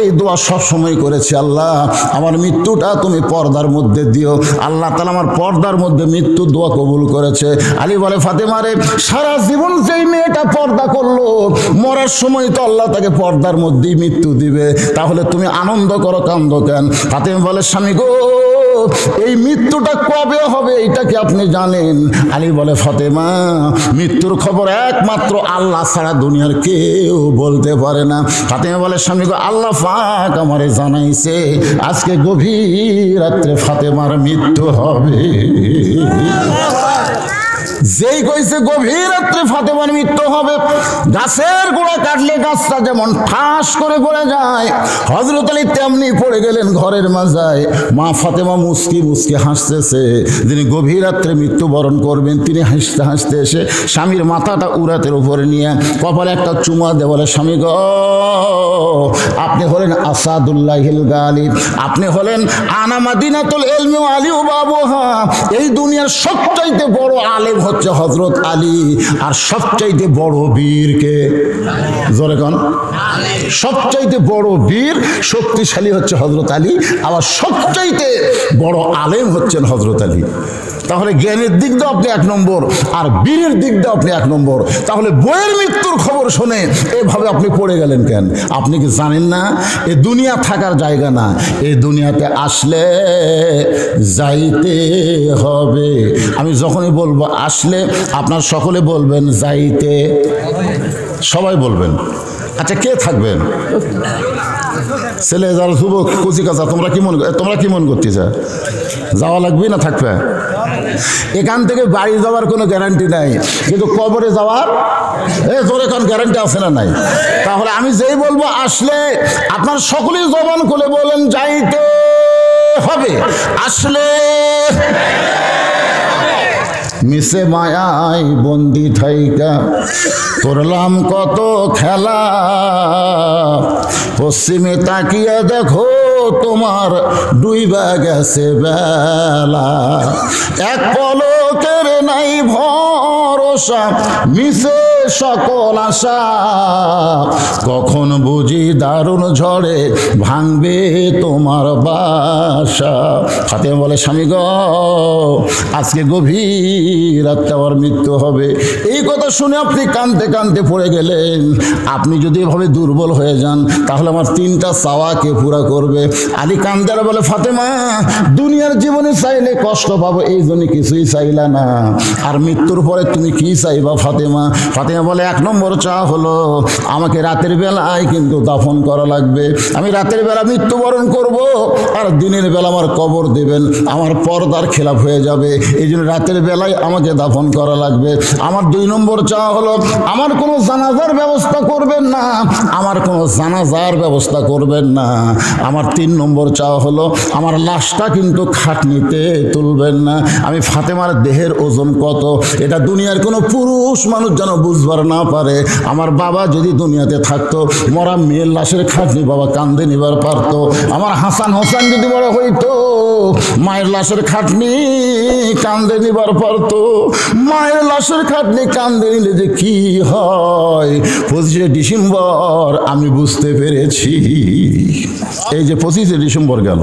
এই দোয়া সবসময় করেছি, আল্লাহ আমার মৃত্যুটা তুমি পর্দার মধ্যে দিও। আল্লাহ তাআলা আমার পর্দার মধ্যে মৃত্যু দোয়া কবুল করেছে। আলী বলে, ফাতেমারে, সারা জীবন যেই মেয়েটা পর্দা করলো, মরার সময় তো আল্লাহ তাকে পর্দার মধ্যেই মৃত্যু দিবে, তাহলে তুমি আনন্দ করো, কান্দো কেন? ফাতেমা বলে, স্বামী গো, এই মৃত্যুটা কবে হবে এটা কি আপনি জানেন? আলী বলে, ফাতেমা, মৃত্যুর খবর একমাত্র আল্লাহ ছাড়া দুনিয়ার কেউ বলতে পারে না। ফাতেমা বলে, স্বামী গো, আল্লাহ পাক আমারে জানাইছে আজকে গভীর রাত্রে ফাতেমার মৃত্যু হবে। যেই কইছে গভীর রাত্রে ফাতেমার মৃত্যু হবে, গাছের গোড়া কাটলে গাছটা যেমন ঠাস করে পড়ে যায়, হযরত আলী তেমনি পড়ে গেলেন ঘরের মাঝায়। মা ফাতেমা মুস্কি মুস্কি হাসতেছে। যিনি গভীর রাত্রে মৃত্যুবরণ করবেন, তিনি হাসতে হাসতে এসে স্বামীর মাথাটা উরাতের উপরে নিয়ে কপালে একটা চুমা দিয়ে বলে, স্বামী গো, আপনি হলেন আসাদুল্লাহিল গালিব, আপনি হলেন আনা মাদিনাতুল ইলমি ওয়া আলী বাবুহা। এই দুনিয়ার সবচাইতে বড় আলেম হচ্ছে হযরত আলী, আর সবচাইতে বড় বীর কে? জোরে কোন? সবচাইতে বড় বীর শক্তিশালী হচ্ছে হযরত আলী, আবার সবচাইতে বড় আলেম হচ্ছেন হযরত আলী। তাহলে জ্ঞানের দিক দিয়ে আপনি 1 নম্বর, আর বীরের দিক দিয়ে আপনি 1 নম্বর। তাহলে বইয়ের মৃত্যুর খবর শুনে এভাবে আপনি পড়ে গেলেন কেন? আপনি কি জানেন না এ দুনিয়া থাকার জায়গা না, এই দুনিয়াতে আসলে যাইতে হবে। আমি যখনই বলবো আসলে, আপনার সকলে বলবেন যাইতে, সবাই বলবেন। আচ্ছা, কে থাকবেন? ছেলে যারা যুবক কুচি কাঁচা, তোমরা কি মন করতেছে? যাওয়া লাগবে না থাকবে? এখান থেকে বাড়ি যাওয়ার কোনো গ্যারান্টি নাই, কিন্তু কবরে যাওয়ার জোরে কোন গ্যারান্টি আছে না নাই? তাহলে আমি যেই বলবো আসলে, আপনার সকলেই জবান খুলে বলেন যাইতে হবে। আসলে মিশে মায়ায় বন্দি থাইকা করলাম কত খেলা, পশ্চিমে তাকিয়ে দেখো তোমার ডুইবা গেছে বেলা, এক পলকের নাই ভরসা মিশে সকল আশা, কখন বুঝি দারুণ ঝড়ে ভাঙবে তোমার বাসা। ফাতেমা বলে, স্বামী গো, আজকে গভীর রাতে আমার মৃত্যু হবে। এই কথা শুনে আপনি কাঁদতে কাঁদতে পড়ে গেলেন। আপনি যদি এভাবে দুর্বল হয়ে যান, তাহলে আমার 3টা চাওয়া কে পুরা করবে? আলী কান্দার বলে, ফাতেমা, দুনিয়ার জীবনে চাইলে কষ্ট পাবো, এই জন্য কিছুই চাইলা না, আর মৃত্যুর পরে তুমি কি চাইবা ফাতেমা? ফাতেমা ফাতেমা বলে 1 নম্বর চা হলো আমাকে রাতের বেলায় কিন্তু দাফন করা লাগবে। আমি রাতের বেলা মৃত্যুবরণ করব, আর দিনের বেলা আমার কবর দেবেন, আমার পর্দার খেলাফ হয়ে যাবে, এই জন্য রাতের বেলায় আমাকে দাফন করা লাগবে। আমার 2 নম্বর চা হলো আমার কোনো জানাজার ব্যবস্থা করবেন না, আমার কোনো জানাজার ব্যবস্থা করবেন না। আমার 3 নম্বর চা হলো আমার লাশটা কিন্তু খাটনিতে তুলবেন না। আমি ফাতেমার দেহের ওজন কত এটা দুনিয়ার কোনো পুরুষ মানুষ যেন বুঝবার না পারে। আমার বাবা যদি দুনিয়াতে থাকতো, মরা মেয়ের লাশের খাটনি বাবা কান্দে নিবার পারতো। আমার হাসান হোসেন যদি বড় হইতো, মায়ের লাশের খাটনি কান্দে নিবার পারতো। মায়ের লাশের খাটনি কান্দে নিলে যে কি হয় 25শে ডিসেম্বর আমি বুঝতে পেরেছি। এই যে 25শে ডিসেম্বর গেল,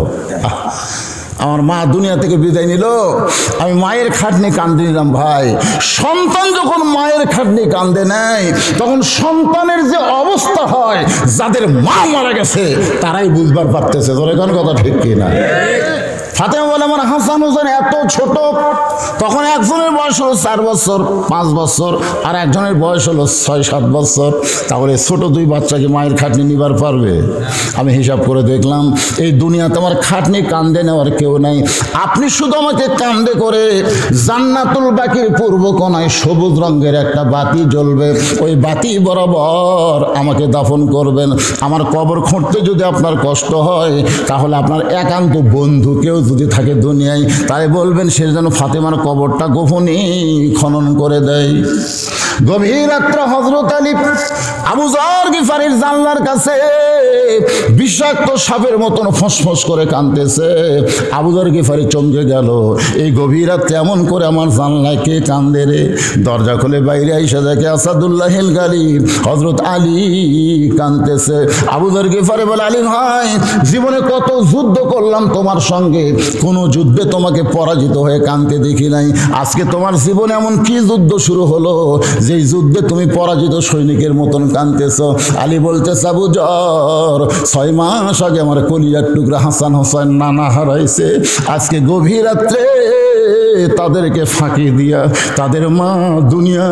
আমার মা দুনিয়া থেকে বিদায় নিল, আমি মায়ের খাটনি কান্দে নিলাম। ভাই, সন্তান যখন মায়ের খাটনি কান্দে নেয় তখন সন্তানের যে অবস্থা হয়, যাদের মা মারা গেছে তারাই বুঝবার পারতেছে। তোর এখন কথা ঠিক কিনা? ফাতেমা বলে আমার হাসান হোসেন এত ছোট, তখন একজনের বয়স হলো 4 বছর 5 বছর, আর একজনের বয়স হলো 6-7 বছর। তাহলে ছোট 2 বাচ্চাকে মায়ের খাটনি নিবার পারবে? আমি হিসাব করে দেখলাম এই দুনিয়াতে আমার খাটনি কান্দে নেওয়ার কেউ নাই। আপনি শুধু আমাকে কান্দে করে জান্নাতুল বাকির পূর্ব কোণায় সবুজ রঙের একটা বাতি জ্বলবে, ওই বাতি বরাবর আমাকে দাফন করবেন। আমার কবর খুঁড়তে যদি আপনার কষ্ট হয়, তাহলে আপনার একান্ত বন্ধু কেউ যদি থাকে দুনিয়ায়, তাই বলবেন সে যেন ফাতেমার কবরটা গোপনে খনন করে দেয়। গভীর রাত্রে হযরত আলী আবু যর গিফারির জানলার কাছে বিষাক্ত সাপের মতন ফসফস করে কাঁদতেছে। আবু যর গিফারি চমকে গেল, এই গভীর রাত্রে এমন করে আমার জানলায় কে কান্দে রে? দরজা খুলে বাইরে আইসা দেখে আসাদুল্লাহিল গালিব হযরত আলী কাঁদতেছে। আবু যর গিফারি বলে, আলী ভাই, জীবনে কত যুদ্ধ করলাম তোমার সঙ্গে, কোনো যুদ্ধে তোমাকে পরাজিত হয়ে কাঁদতে দেখি নাই। আজকে তোমার জীবনে এমন কি যুদ্ধ শুরু হলো যেই যুদ্ধে তুমি পরাজিত সৈনিকের মতন কাঁদতেছ? আলী বলতেছে, আবু যর, 6 মাস আগে আমার কলিজার টুকরা হাসান হোসেন নানা হারাইছে। আজকে গভীর রাত্রে তাদেরকে ফাঁকি দিয়া তাদের মা দুনিয়া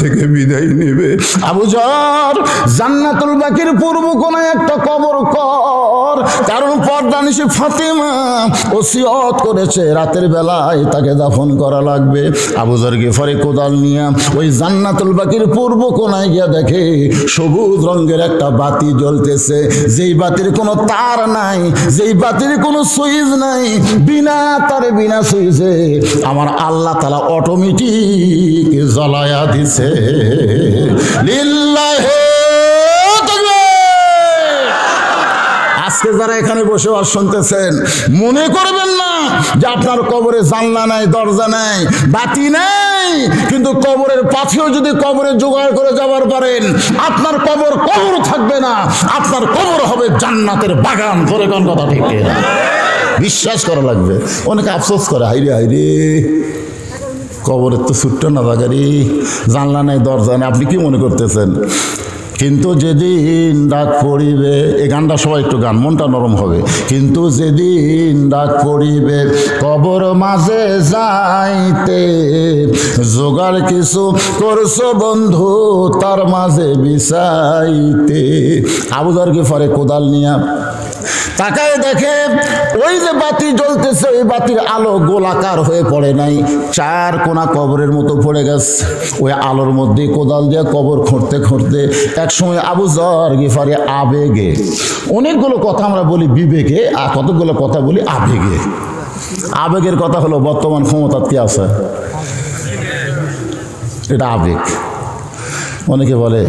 থেকে বিদায় নেবে। আবু যর, জান্নাতুল বাকির পূর্ব কোণায় একটা কবর কর, কারণ পর্দা নিশি ফাতেমা ওসিয়ত করেছে রাতের বেলায় তাকে দাফন করা লাগবে। আবু যর গিফারি কোদাল নিয়ে ওই জান্নাতুল বাকির পূর্ব কোণায় গিয়া দেখে সবুজ রঙের একটা বাতি জ্বলতেছে, যেই বাতির কোনো তার নাই, যেই বাতির কোনো সুইচ নাই, বিনা তারে বিনা সুইচে আমার আল্লাহ তাআলা অটোমেটিক জ্বালায়া দিছে। লিল্লাহি আজকে যারা এখানে বসে আর শুনতেছেন, মনে করবেন না যে আপনার কবরে জানলা নাই, দরজা নাই, বাতি নাই, কিন্তু কবরের পাশেও যদি কবরে জোগাড় করে যাবার পারেন, আপনার কবর কবর থাকবে না, আপনার কবর হবে জান্নাতের বাগান। ধরে কোন কথা ঠিক না? বিশ্বাস করা লাগবে। অনেকে আফসোস করে, হাইরে হাইরে কবরের তো ছোট্ট না বাগারি, জানলা নাই, দরজা নাই। আপনি কি মনে করতেছেন? কিন্তু যেদিন ডাক পড়িবে, এই গানটা সবাই একটু গান, মনটা নরম হবে। কিন্তু যেদিন ডাক পড়িবে কবর মাঝে যাইতে, জোগাড় কিছু করছো বন্ধু তার মাঝে বিছাইতে। আবু যর গিফারি কোদাল নিয়া তাকায় দেখে ওই যে বাতি জ্বলতেছে, ওই বাতির আলো গোলাকার হয়ে পড়ে নাই, 4 কোণা কবরের মতো পড়ে গেছে। ওই আলোর মধ্যে কোদাল দিয়ে কবর খুঁড়তে খুঁড়তে এক সময় আবু যর গিফারি আবেগে, অনেকগুলো কথা আমরা বলি বিবেকে, আর কতগুলো কথা বলি আবেগে। আবেগের কথা হলো বর্তমান ক্ষমতা কি আছে, এটা আবেগ। অনেকে বলে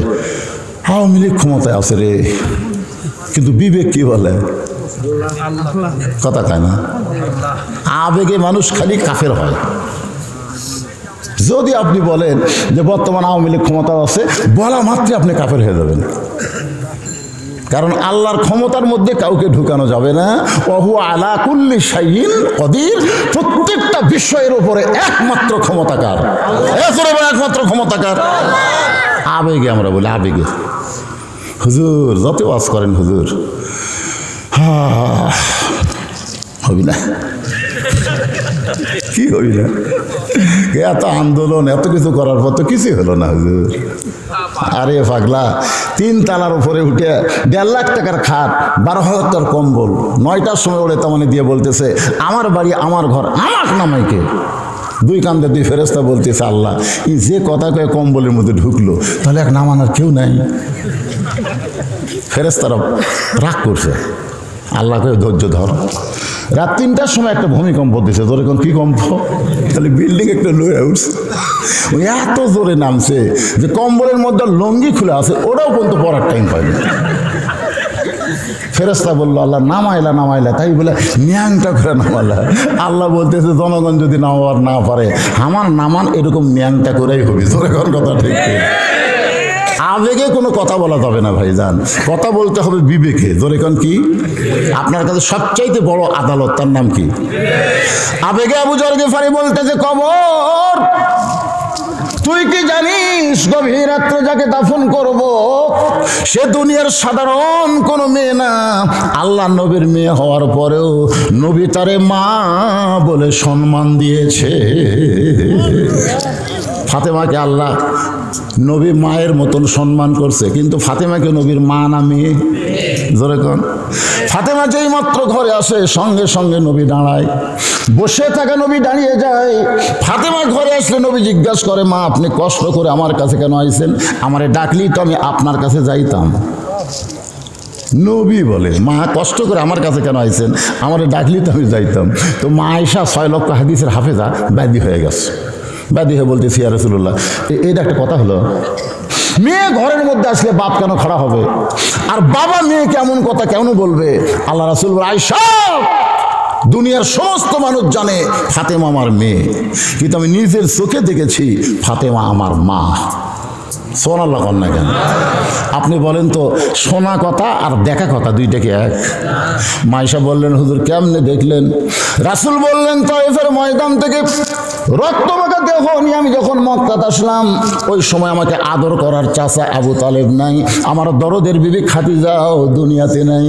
আওয়ামী লীগ ক্ষমতায় আছে রে, কিন্তু বিবেক কি বলে? কথা কয় না। আবেগে মানুষ খালি কাফের হয়। যদি আপনি বলেন যে বর্তমান আওয়ামী লীগ ক্ষমতা আছে, বলা মাত্রই আপনি কাফের হয়ে যাবেন। কারণ আল্লাহর ক্ষমতার মধ্যে কাউকে ঢুকানো যাবে না। ওহু আলা কুল্লি শাইইন কদির, প্রত্যেকটা বিষয়ের উপরে একমাত্র ক্ষমতাকার, একমাত্র ক্ষমতাকার। আবেগে আমরা বলি, আবেগে। হুজুর যত ওয়াজ করেন হুজুর, হবি না, কি হইল না, এত আন্দোলন এত কিছু করার পর তো কিছুই হলো না হুজুর। আরে পাগলা, 3 তালার উপরে উঠে 1.5 লাখ টাকার খাট, 12,000 টাকার কম্বল, 9টার সময় ওরে তামানে দিয়ে বলতেছে আমার বাড়ি আমার ঘর আমার নামাইকে। 2 কান্দে 2 ফেরেশতা বলতেছে আল্লাহ ই যে কথা কয়ে কম্বলের মধ্যে ঢুকলো, তাহলে এক নামানোর কেউ নাই। ফেরেশতারা রাগ করছে, আল্লাহ কয়ে ধৈর্য ধর। রাত 3টার সময় একটা ভূমিকম্প দিছে, তোর এখন কি কম্প, তাহলে বিল্ডিং একটা লয়ে উঠছে, ওই এত জোরে নামছে যে কম্বলের মধ্যে লঙ্গি খুলে আছে, ওটাও কিন্তু পড়ার টাইম পাইনি। ফেরেশতা বললো আল্লাহ নামাইলা, তাই বলে ন্যাংটা করে নামালা। আল্লাহ বলতেছে জনগণ যদি নামাবার না পারে আমার নামান এরকম ন্যাংটা করেই হবে। তোর এখন কথা ঠিক, আবেগে কোনো কথা বলা যাবে না ভাইজান, কথা বলতে হবে বিবেকে। তোর এখন কি আপনার কাছে সবচাইতে বড় আদালত, তার নাম কি? আবেগে আবু যর গিফারি বলতেছে কবর, তুই কি জানিস গভীর রাত্রে যাকে দাফন করব সে দুনিয়ার সাধারণ কোনো মেয়ে না, আল্লাহ নবীর মেয়ে হওয়ার পরেও নবী তারে মা বলে সম্মান দিয়েছে। ফাতেমাকে আল্লাহ নবী মায়ের মতন সম্মান করছে, কিন্তু ফাতেমাকে নবীর মা না মেয়ে? জোরে কোন। ফাতেমা যেই মাত্র ঘরে আসে সঙ্গে সঙ্গে নবী দাঁড়ায়, বসে থাকা নবী দাঁড়িয়ে যায়। ফাতেমা ঘরে আসলে নবী জিজ্ঞাসা করে মা আপনি কষ্ট করে আমার কাছে কেন আইছেন? আমারে ডাকলি তো আমি আপনার কাছে যাইতাম। নবী বলে মা কষ্ট করে আমার কাছে কেন আইছেন? আমারে ডাকলি তো আমি যাইতাম। তো মা আয়েশা 6 লক্ষ হাদিসের হাফেজা ব্যাধি হয়ে গেছে, ব্যাধি হয়ে বলতেছি ইয়া রাসূলুল্লাহ এটা একটা কথা হলো, মেয়ে ঘরের মধ্যে আসলে বাপ কেন খাড়া হবে, আর বাবা মেয়ে কেমন কথা কেন বলবে? আল্লাহ রাসূল বলে আয়েশা দুনিয়ার সমস্ত মানুষ জানে ফাতেমা আমার মেয়ে, কিন্তু আমি নিজের চোখে দেখেছি ফাতেমা আমার মা। সোনাল্লাহ কন না কেন? আপনি বলেন তো শোনা কথা আর দেখা কথা দুইটাকে এক? মাইশা বললেন হুজুর কেমনে দেখলেন? রাসূল বললেন তায়েফের ময়দান থেকে রক্তমাখা দেহ নিয়ে আমি যখন মক্কাতে আসলাম ওই সময় আমাকে আদর করার চাচা আবু তালেব নাই, আমার দরদের বিবি খাদিজাও দুনিয়াতে নাই।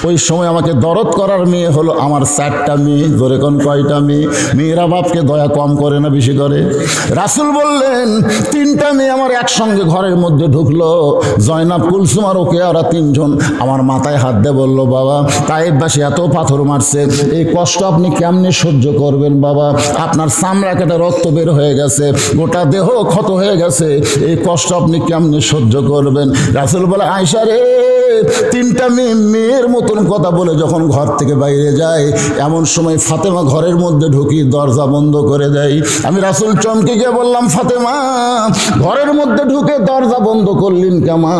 ওই সময় আমাকে দরদ করার মেয়ে হলো আমার 4টা মেয়ে। ধরে কোন কয়টা মেয়ে? মেয়েরা বাপকে দয়া কম করে না বেশি করে? রাসূল বললেন 3টা মেয়ে আমার একসঙ্গে ঘরের মধ্যে ঢুকলো, জয়নাব কুলসুম আর ওকে ওরা 3 জন আমার মাথায় হাত দিয়ে বললো বাবা তায়েফবাসী এত পাথর মারছে, এই কষ্ট আপনি কেমনে সহ্য করবেন বাবা? আপনার চামড়া কেটে রক্ত বের হয়ে গেছে, গোটা দেহ ক্ষত হয়ে গেছে, এই কষ্ট আপনি কেমনে সহ্য করবেন? রাসূল বলে আয়েশা রে 3টা মেয়ের মতন কথা বলে যখন ঘর থেকে বাইরে যায় এমন সময় ফাতেমা ঘরের মধ্যে ঢুকি দরজা বন্ধ করে দেয়। আমি রাসূল চমকে গিয়ে বললাম ফাতেমা ঘরের মধ্যে ঢুকে দরজা বন্ধ করলেন কেমা?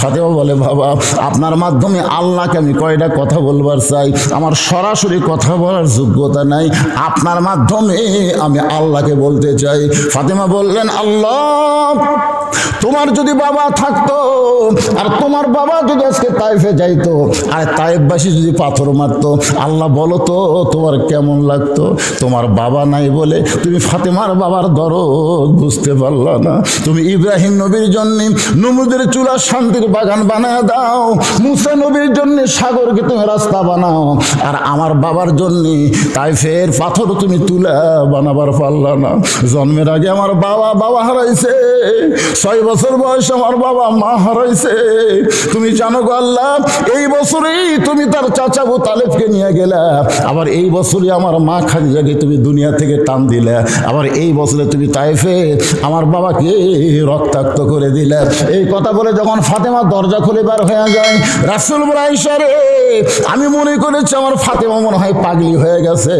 ফাতেমা বলে বাবা আপনার মাধ্যমে আল্লাহকে আমি কয়টা কথা বলবার চাই, আমার সরাসরি কথা বলার যোগ্যতা নাই, আপনার মাধ্যমে আমি আল্লাহকে বলতে চাই। ফাতেমা বললেন আল্লাহ তোমার যদি বাবা থাকতো আর তোমার বাবা যদি আজকে তায়েফে যাইতো আর তায়েফবাসী যদি পাথর মারতো, আল্লাহ বলো তো তোমার কেমন লাগতো? তোমার বাবা নাই বলে তুমি ফাতেমার বাবার দরদ বুঝতে পারলা না। তুমি ইব্রাহিম নবীর জন্য নমরুদের চুলা শান্তির বাগান বানায় দাও, মুসা নবীর জন্য সাগরকে তুমি রাস্তা বানাও, আর আমার বাবার জন্য তায়েফের পাথর তুমি তুলা বানাবার পারলা না। জন্মের আগে আমার বাবা হারাইছে, 6 বছর বয়স আমার বাবা মা হারাইছে। তুমি জানো গো আল্লাহ এই বছরেই তুমি তার চাচা আবু তালেবকে নিয়ে গেলা, আবার এই বছরই আমার মা খাদিজাকে তুমি দুনিয়া থেকে টান দিলে, আবার এই বছরে তুমি তায়েফে আমার বাবাকে রক্তাক্ত করে দিলে। এই কথা বলে যখন ফাতেমা দরজা খুলে বার হয়ে যায় রাসূল বলে আয়েশা রে আমি মনে করেছি আমার ফাতেমা মনে হয় পাগলি হয়ে গেছে।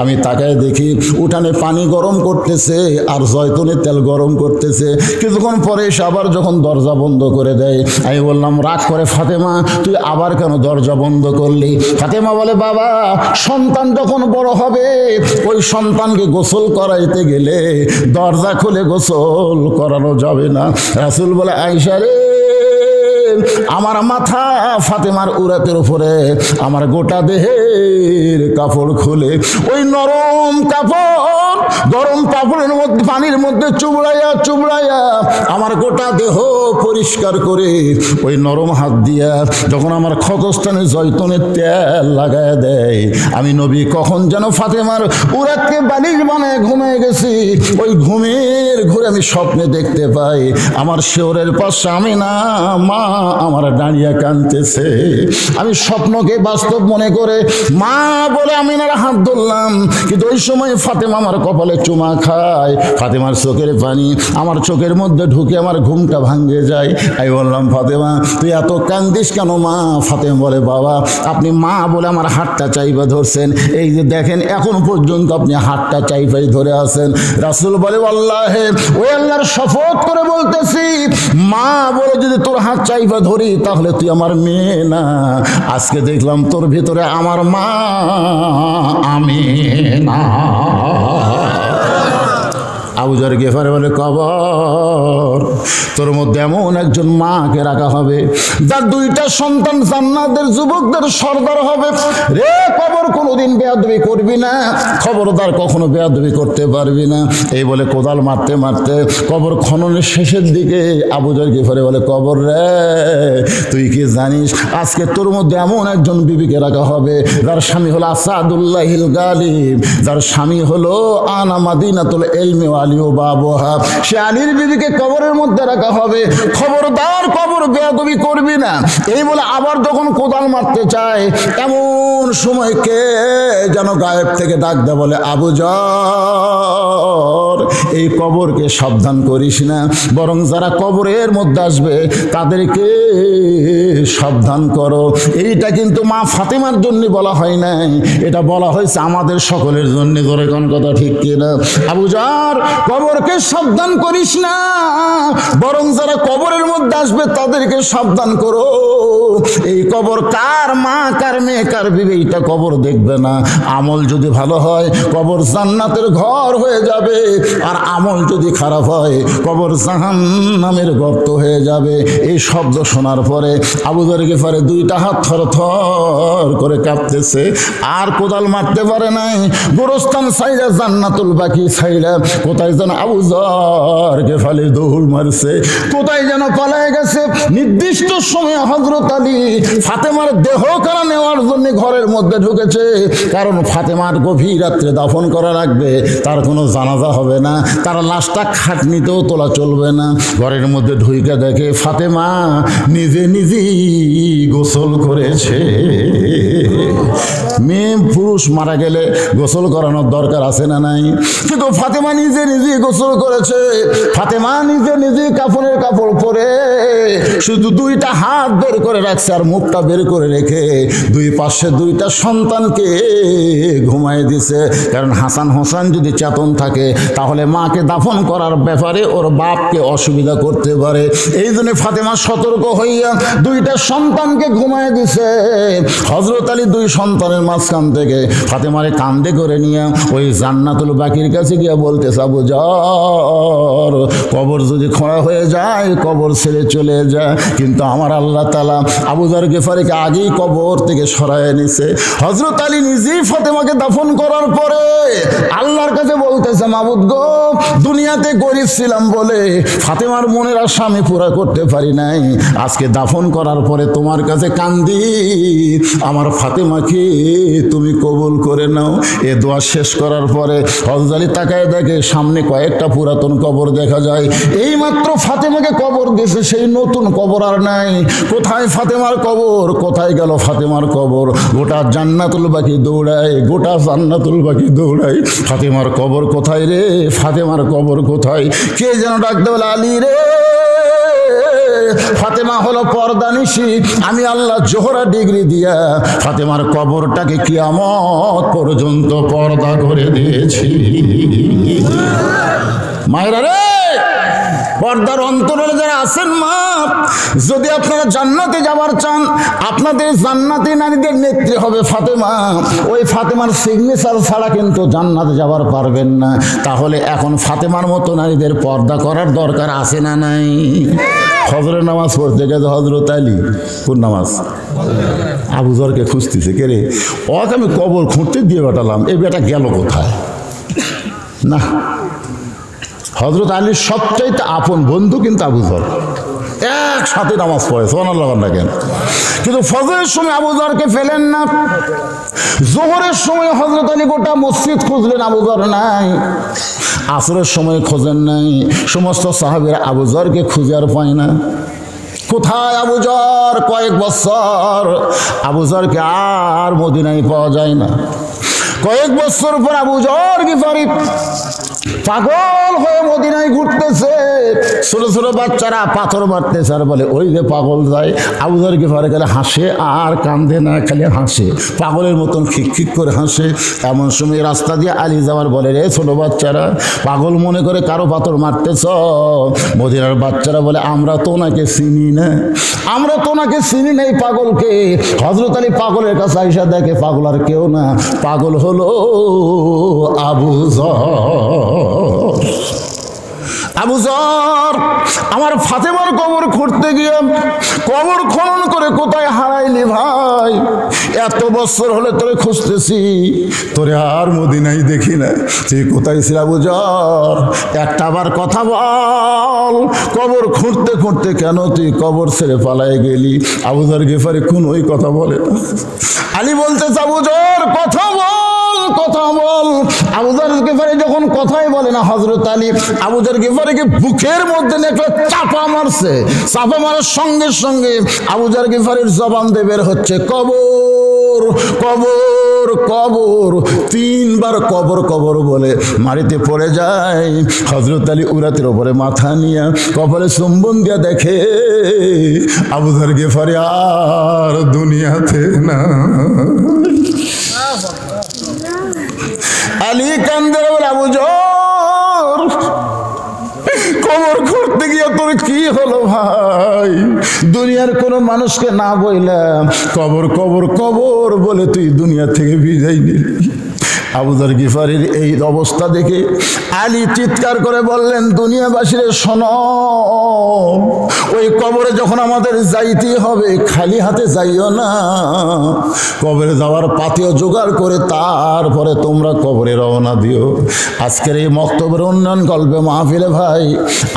আমি তাকায় দেখি উঠানে পানি গরম করতেছে আর জয়তুনের তেল গরম করতেছে। কিছুক্ষণ পরে এসে আবার যখন দরজা বন্ধ করে দেয় আমি বললাম রাগ করে ফাতেমা তুই আবার কেন দরজা বন্ধ করলি? ফাতেমা বলে বাবা সন্তান যখন বড় হবে ওই সন্তানকে গোসল করাইতে গেলে দরজা খুলে গোসল করানো যাবে না। রাসূল বলে আয়েশা রে আমার মাথা ফাতেমার উরাতের উপরে আমার গোটা দেহের কাপড় খুলে ওই নরম কাপড় গরম কাপড়ের মধ্যে পানির মধ্যে চুবড়াইয়া চুবড়াইয়া আমার গোটা দেহ পরিষ্কার করে ওই নরম হাত দিয়া যখন আমার ক্ষতস্থানে জয়তুনের তেল লাগায় দেয়, আমি নবী কখন যেন ফাতেমার উরাতকে বালিশ বানায় ঘুমিয়ে গেছি। ওই ঘুমের ঘুরে আমি স্বপ্নে দেখতে পাই আমার শিওরের পাশে আমি না মা আমার দাঁড়িয়ে কাঁদতেছে। আমি স্বপ্নকে বাস্তব মনে করে মা বলে আমি না হাত ধরলাম, কিন্তু ওই সময় ফাতেমা আমার কপালে চুমা খায়, ফাতেমার চোখের পানি আমার চোখের মধ্যে ঢুকে আমার ঘুমটা ভাঙে যায়। আমি বললাম ফাতেমা তুই এত কান্দিস কেন মা? ফাতেমা বলে বাবা আপনি মা বলে আমার হাতটা চাইবা ধরছেন, এই যে দেখেন এখন পর্যন্ত আপনি হাতটা চাইবাই ধরে আছেন। রাসূল বলে আল্লাহে ওই আল্লাহর শপথ করে বলতেছি মা বলে যদি তোর হাত চাইবা ধরি তাহলে তুই আমার মেয়ে না। আজকে দেখলাম তোর ভিতরে আমার মা আমি না। আবু যর গেফারি বলে কবর তোর মধ্যে এমন একজন মাকে রাখা হবে যার দুইটা সন্তান জান্নাতের যুবকদের সর্দার হবে। রে কবর কোনোদিন বেয়াদবি করবি না, খবরদার কখনো বেয়াদবি করতে পারবি না। এই বলে কোদাল মারতে মারতে কবর খননের শেষের দিকে আবু যর গেফারি বলে কবর রে তুই কি জানিস আজকে তোর মধ্যে এমন একজন বিবিকে রাখা হবে যার স্বামী হলো আসাদুল্লাহিল গালিব, যার স্বামী হলো আনা মাদিনাতুল ইলমি আলী ও বাবুহা। সে আলীর বিবিকে কবরের মধ্যে রাখা হবে, খবরদার কবর বেয়াদবি করবি না। এই বলে আবার যখন কোদাল মারতে চায় এমন সময় কে যেন গায়েব থেকে ডাক দেয় বলে আবু যর এই কবরকে সাবধান করিস না, বরং যারা কবরের মধ্যে আসবে তাদেরকে সাবধান করো। এইটা কিন্তু মা ফাতেমার জন্য বলা হয় নাই, এটা বলা হয়েছে আমাদের সকলের জন্য। ধরে কোন কথা ঠিক কিনা? আবু যর কবরকে সাবধান করিস না, বরং যারা কবরের মধ্যে আসবে তাদেরকে সাবধান করো। এই কবর কার মা কার মেয়ে কার বিবি এটা কবর দেখবে না। আমল যদি ভালো হয় কবর জান্নাতের ঘর হয়ে যাবে, আর আমল যদি খারাপ হয় কবর জাহান্নামের গর্ত হয়ে যাবে। এই শব্দ শোনার পরে আবু যর গেফারি দুইটা হাত থরথর করে কাঁপতেছে, আর কোদাল মারতে পারে নাই। গোরস্থান সাইরা জান্নাতুল বাকি সাইরা কোথায় যেন আবু যর গেফারি দৌড় মারছে, কোথায় যেন পালায় গেছে। নির্দিষ্ট সময়ে হযরত আলী ফাতেমার দেহ কারা নেওয়ার জন্য ঘরের মধ্যে ঢুকেছে, কারণ ফাতেমার গভীর রাত্রে দাফন করা লাগবে, তার কোনো জানাজা হবে না, তার লাশটা খাটনিতেও তোলা চলবে না। ঘরের মধ্যে ঢুইকা দেখে ফাতেমা নিজে নিজেই গোসল করেছে। মেয়ে পুরুষ মারা গেলে গোসল করানোর দরকার আছে না নাই? কিন্তু ফাতেমা নিজে নিজে গোসল করেছে। ফাতেমা নিজে নিজে কাফনের কাপড় পরে শুধু দুইটা হাত বের করে রাখছে, আর মুখটা বের করে রেখে দুই পাশে দুইটা সন্তানকে ঘুমায় দিছে। কারণ হাসান হোসেন যদি চেতন থাকে তাহলে মাকে দাফন করার ব্যাপারে ওর বাপকে অসুবিধা করতে পারে। এই জন্য ফাতেমা সতর্ক হইয়া দুইটা সন্তানকে ঘুমায় দিছে। হযরত আলী দুই সন্তানের মাঝখান থেকে ফাতেমারে কান্দে করে নিয়ে ওই জান্নাতুল বাকির কাছে গিয়ে বলতেছে আবু যর কবর যদি খোঁড়া হয়ে যায় কবর ছেড়ে চলে যায়, কিন্তু আমার আল্লাহ তাআলা আবু যর গেফারিকে আগেই কবর থেকে সরায় নিছে। হযরত আলী নিজেই ফাতেমাকে দাফন করার পরে আল্লাহর কাছে বলতেছে মাবুদ গো দুনিয়াতে গরিব ছিলাম বলে ফাতেমার মনের আশা আমি পুরা করতে পারি নাই, আজকে দাফন করার পরে তোমার কাছে কান্দি আমার ফাতেমাকে তুমি কবুল করে নাও। এ দোয়া শেষ করার পরে হযরত আলী তাকায় দেখে সামনে কয়েকটা পুরাতন কবর দেখা যায়। এই মাত্র ফাতেমাকে কবর দিয়েছে, সেই নতুন কবর আর নাই। কোথায় ফাতেমার কবর? কোথায় গেল ফাতেমার কবর? গোটা জান্নাতুল বাকি দৌড়ায়, গোটা জান্নাতুল বাকি দৌড়ায়। ফাতেমার কবর কোথায় রে? ফাতেমার কবর কোথায়? কে যেন ডাকতে বলে আলী রে। ফাতেমা হলো পর্দানিশী, আমি আল্লাহ জোহরা ডিগ্রি দিয়া ফাতেমার কবরটাকে কিয়ামত পর্যন্ত পর্দা করে দিয়েছি। মায়েরা রে পর্দার অন্তরালে যারা আছেন মা, যদি আপনারা জান্নাতে যাবার চান, আপনাদের জান্নাতি নারীদের নেত্রী হবে ফাতেমা। ওই ফাতেমার সিগনেচার ছাড়া কিন্তু জান্নাতে যাবার পারবেন না। তাহলে এখন ফাতেমার মতো নারীদের পর্দা করার দরকার আছে না নাই? ফজরের নামাজ পড়তে গেছে হযরত আলী, কোন নামাজ? আবু যরকে খুঁজতেছে, কে রে? ওকে আমি কবর খুঁড়তে দিয়ে বেটালাম, এই বেটা গেল কোথায়? না, হযরত আলীর সবচাইতে আপন বন্ধু কিন্তু আবু যর, একসাথে নামাজ পড়ে, সুবহানাল্লাহ কেন? কিন্তু ফজরের সময় আবু যরকে ফেলেন না। যোহরের সময় হযরত আলী গোটা মসজিদ খুঁজলেন, আবু যর নাই। আসরের সময় খোঁজেন নাই। সমস্ত সাহাবীরা আবু যরকে খুঁজে আর পায় না। কোথায় আবু যর? কয়েক বছর আবু যরকে আর মদিনায় পাওয়া যায় না। কয়েক বছর পর আবু যর গিফারি পাগল হয়ে মদিনায় ঘুরতেছে। ছোট ছোট বাচ্চারা পাথর মারতেছে আর বলে ওই যে পাগল যায়। আবু যর গিফারি গেলে হাসে আর কান্দে না, খালি হাসে, পাগলের মতন খিকখিক করে হাসে। এমন সময় রাস্তা দিয়ে আলী যাওয়ার বলে, রে ছোট বাচ্চারা, পাগল মনে করে কারো পাথর মারতেছ? মদিনার বাচ্চারা বলে আমরা তো ওনাকে চিনি না, আমরা তো ওনাকে চিনি নাই পাগলকে। হযরত আলী পাগলের কাছে আইসা দেখে পাগল আর কেউ না, পাগল হলো আবু যর। আবু যর, আমার ফাতেমার কবর খুঁড়তে গিয়ে কবর খনন করে কোথায় হারাইলি ভাই? এত বছর হলে তোরে খুঁজতেছি, তোরে আর মদিনায় দেখি না, তুই কোথায় ছিল আবু যর? একটা আবার কথা বল, কবর খুঁড়তে খুঁড়তে কেন তুই কবর ছেড়ে পালায় গেলি? আবু যর গিফারি কোন ওই কথা বলে না। আলী বলতেছে আবু যর কথা বল, কথা বল। আবু যর গিফারি যখন কথাই বলে না, হযরত আলী আবু যর গিফারিকে বুকের মধ্যে একটা চাপা মারছে। চাপা মারার সঙ্গে সঙ্গে আবু যর গিফারির জবান দিয়ে বের হচ্ছে কবর কবর কবর। তিনবার কবর কবর বলে মাটিতে পড়ে যায়। হযরত আলী উরাতের উপরে মাথা নিয়ে কবরে চুম্বন দিয়া দেখে আবু যর গিফারি আর দুনিয়াতে না। আলী কান্দে বলে আবু যর, কবর খুঁড়তে গিয়ে তোর কি হলো ভাই? দুনিয়ার কোনো মানুষকে না বইলাম, কবর কবর কবর বলে তুই দুনিয়া থেকে বিদায় নিলি। আবু যর গিফারির এই অবস্থা দেখে আলী চিৎকার করে বললেন, দুনিয়াবাসীরে শোনো, ওই কবরে যখন আমাদের যাইতে হবে খালি হাতে যাইও না, কবরে যাওয়ার পাতিও জোগাড় করে তারপরে তোমরা কবরে রওনা দিও। আজকের এই মক্তবের উন্নয়ন গল্পে মাহফিলে ভাই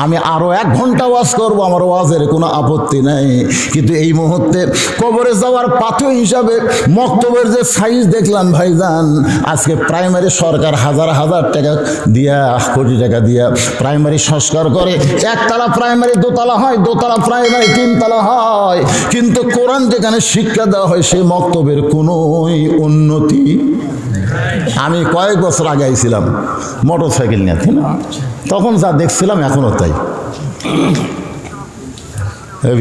আমি আরো 1 ঘন্টা ওয়াজ করবো, আমার ওয়াজের কোনো আপত্তি নাই। কিন্তু এই মুহূর্তে কবরে যাওয়ার পাথর হিসাবে মক্তবের যে সাইজ দেখলাম ভাইজান, আজকে প্রাইমারি সরকার হাজার হাজার টাকা দিয়া, কোটি টাকা দিয়া প্রাইমারি সংস্কার করে। একতলা প্রাইমারি দোতলা হয়, দোতলা প্রাইমারি 3 তলা হয়, কিন্তু কোরআন যেখানে শিক্ষা দেওয়া হয় সেই মক্তবের কোনো উন্নতি। আমি কয়েক বছর আগে আইছিলাম মোটর সাইকেল নিয়ে, তাই না? তখন যা দেখছিলাম এখনো তাই।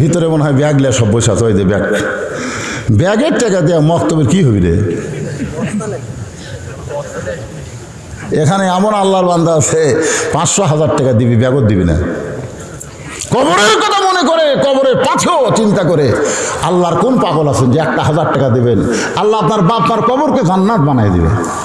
ভিতরে মনে হয় ব্যাগ লিয়া সব বসে আছে, ওই যে ব্যাগ, ব্যাগের টাকা দেওয়া মক্তবের কি হবি রে? এখানে এমন আল্লাহর বান্দা আছে 500,000 টাকা দিবি, ব্যাগও দিবি না। কবরের কথা মনে করে, কবরের পাথেও চিন্তা করে। আল্লাহর কোন পাগল আছেন যে 1,000 টাকা দেবেন? আল্লাহ আপনার বাপ মার কবরকে জান্নাত বানাই দিবে।